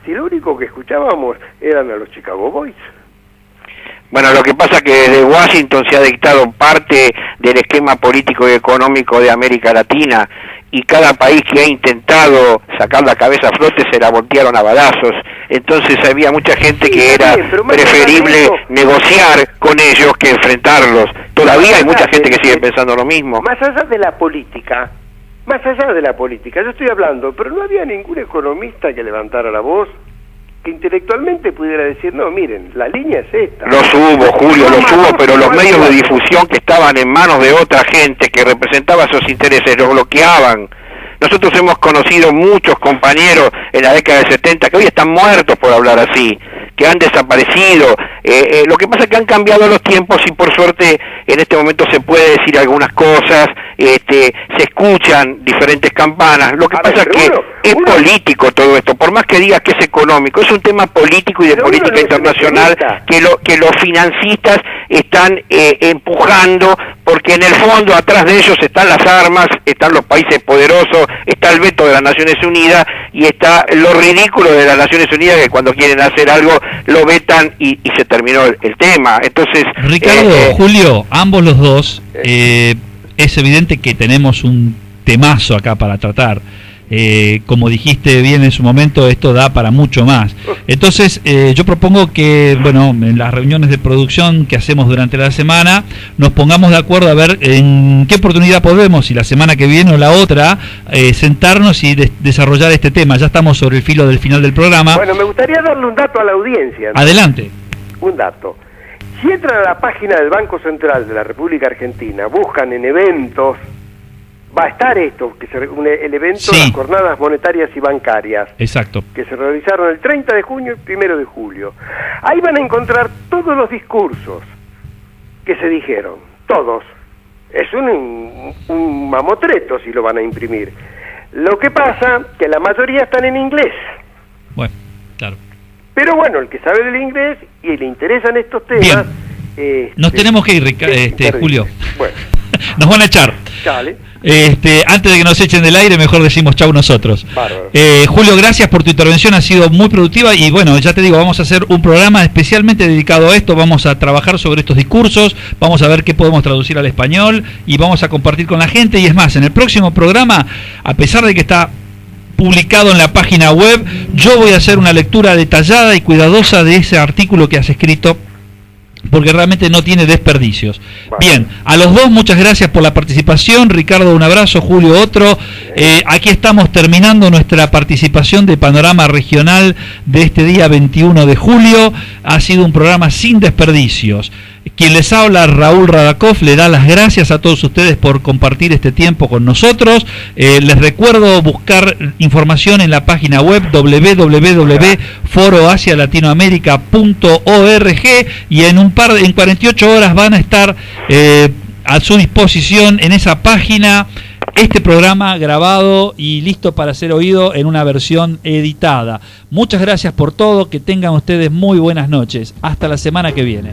Lo único que escuchábamos eran a los Chicago Boys. Bueno, lo que pasa es que desde Washington se ha dictado parte del esquema político y económico de América Latina, y cada país que ha intentado sacar la cabeza a flote se la voltearon a balazos. Entonces había mucha gente que era preferible negociar con ellos que enfrentarlos. Todavía hay mucha gente que sigue pensando lo mismo. Más allá de la política, yo estoy hablando, pero no había ningún economista que levantara la voz, que intelectualmente pudiera decir, no, miren, la línea es esta. Los hubo, Julio, los hubo, pero los medios de difusión que estaban en manos de otra gente que representaba esos intereses los bloqueaban. Nosotros hemos conocido muchos compañeros en la década del 70 que hoy están muertos, por hablar así, que han desaparecido. Lo que pasa es que han cambiado los tiempos y por suerte en este momento se puede decir algunas cosas, se escuchan diferentes campanas. Lo que pasa es que es político todo esto, por más que digas que es económico, es un tema político y de política internacional que los financistas están empujando, porque en el fondo atrás de ellos están las armas, están los países poderosos, está el veto de las Naciones Unidas y está lo ridículo de las Naciones Unidas, que cuando quieren hacer algo lo vetan y se terminó el tema. Entonces, Ricardo, Julio, ambos los dos, es evidente que tenemos un temazo acá para tratar. Como dijiste bien en su momento, esto da para mucho más. Entonces yo propongo que, bueno, en las reuniones de producción que hacemos durante la semana nos pongamos de acuerdo a ver en qué oportunidad podemos, si la semana que viene o la otra, sentarnos y desarrollar este tema. Ya estamos sobre el filo del final del programa. Bueno, me gustaría darle un dato a la audiencia, ¿no? Adelante. Un dato. Si entran a la página del Banco Central de la República Argentina, buscan en eventos, va a estar esto, el evento de las jornadas monetarias y bancarias. Exacto. Que se realizaron el 30 de junio y el 1 de julio. Ahí van a encontrar todos los discursos que se dijeron, todos. Es un mamotreto si lo van a imprimir. Lo que pasa que la mayoría están en inglés. Bueno, claro. Pero bueno, el que sabe del inglés y le interesan estos temas... Nos tenemos que ir, Julio. Bueno. Nos van a echar. Dale. Antes de que nos echen del aire, mejor decimos chau nosotros. Julio, gracias por tu intervención, ha sido muy productiva y bueno, ya te digo, vamos a hacer un programa especialmente dedicado a esto, vamos a trabajar sobre estos discursos, vamos a ver qué podemos traducir al español y vamos a compartir con la gente. Y es más, en el próximo programa, a pesar de que está publicado en la página web, yo voy a hacer una lectura detallada y cuidadosa de ese artículo que has escrito, porque realmente no tiene desperdicios. Bien, a los dos muchas gracias por la participación. Ricardo, un abrazo. Julio, otro. Aquí estamos terminando nuestra participación de Panorama Regional de este día 21 de julio. Ha sido un programa sin desperdicios. Quien les habla, Raúl Radakov, le da las gracias a todos ustedes por compartir este tiempo con nosotros. Les recuerdo buscar información en la página web www.foroasialatinoamerica.org y en 48 horas van a estar a su disposición en esa página este programa grabado y listo para ser oído en una versión editada. Muchas gracias por todo, que tengan ustedes muy buenas noches. Hasta la semana que viene.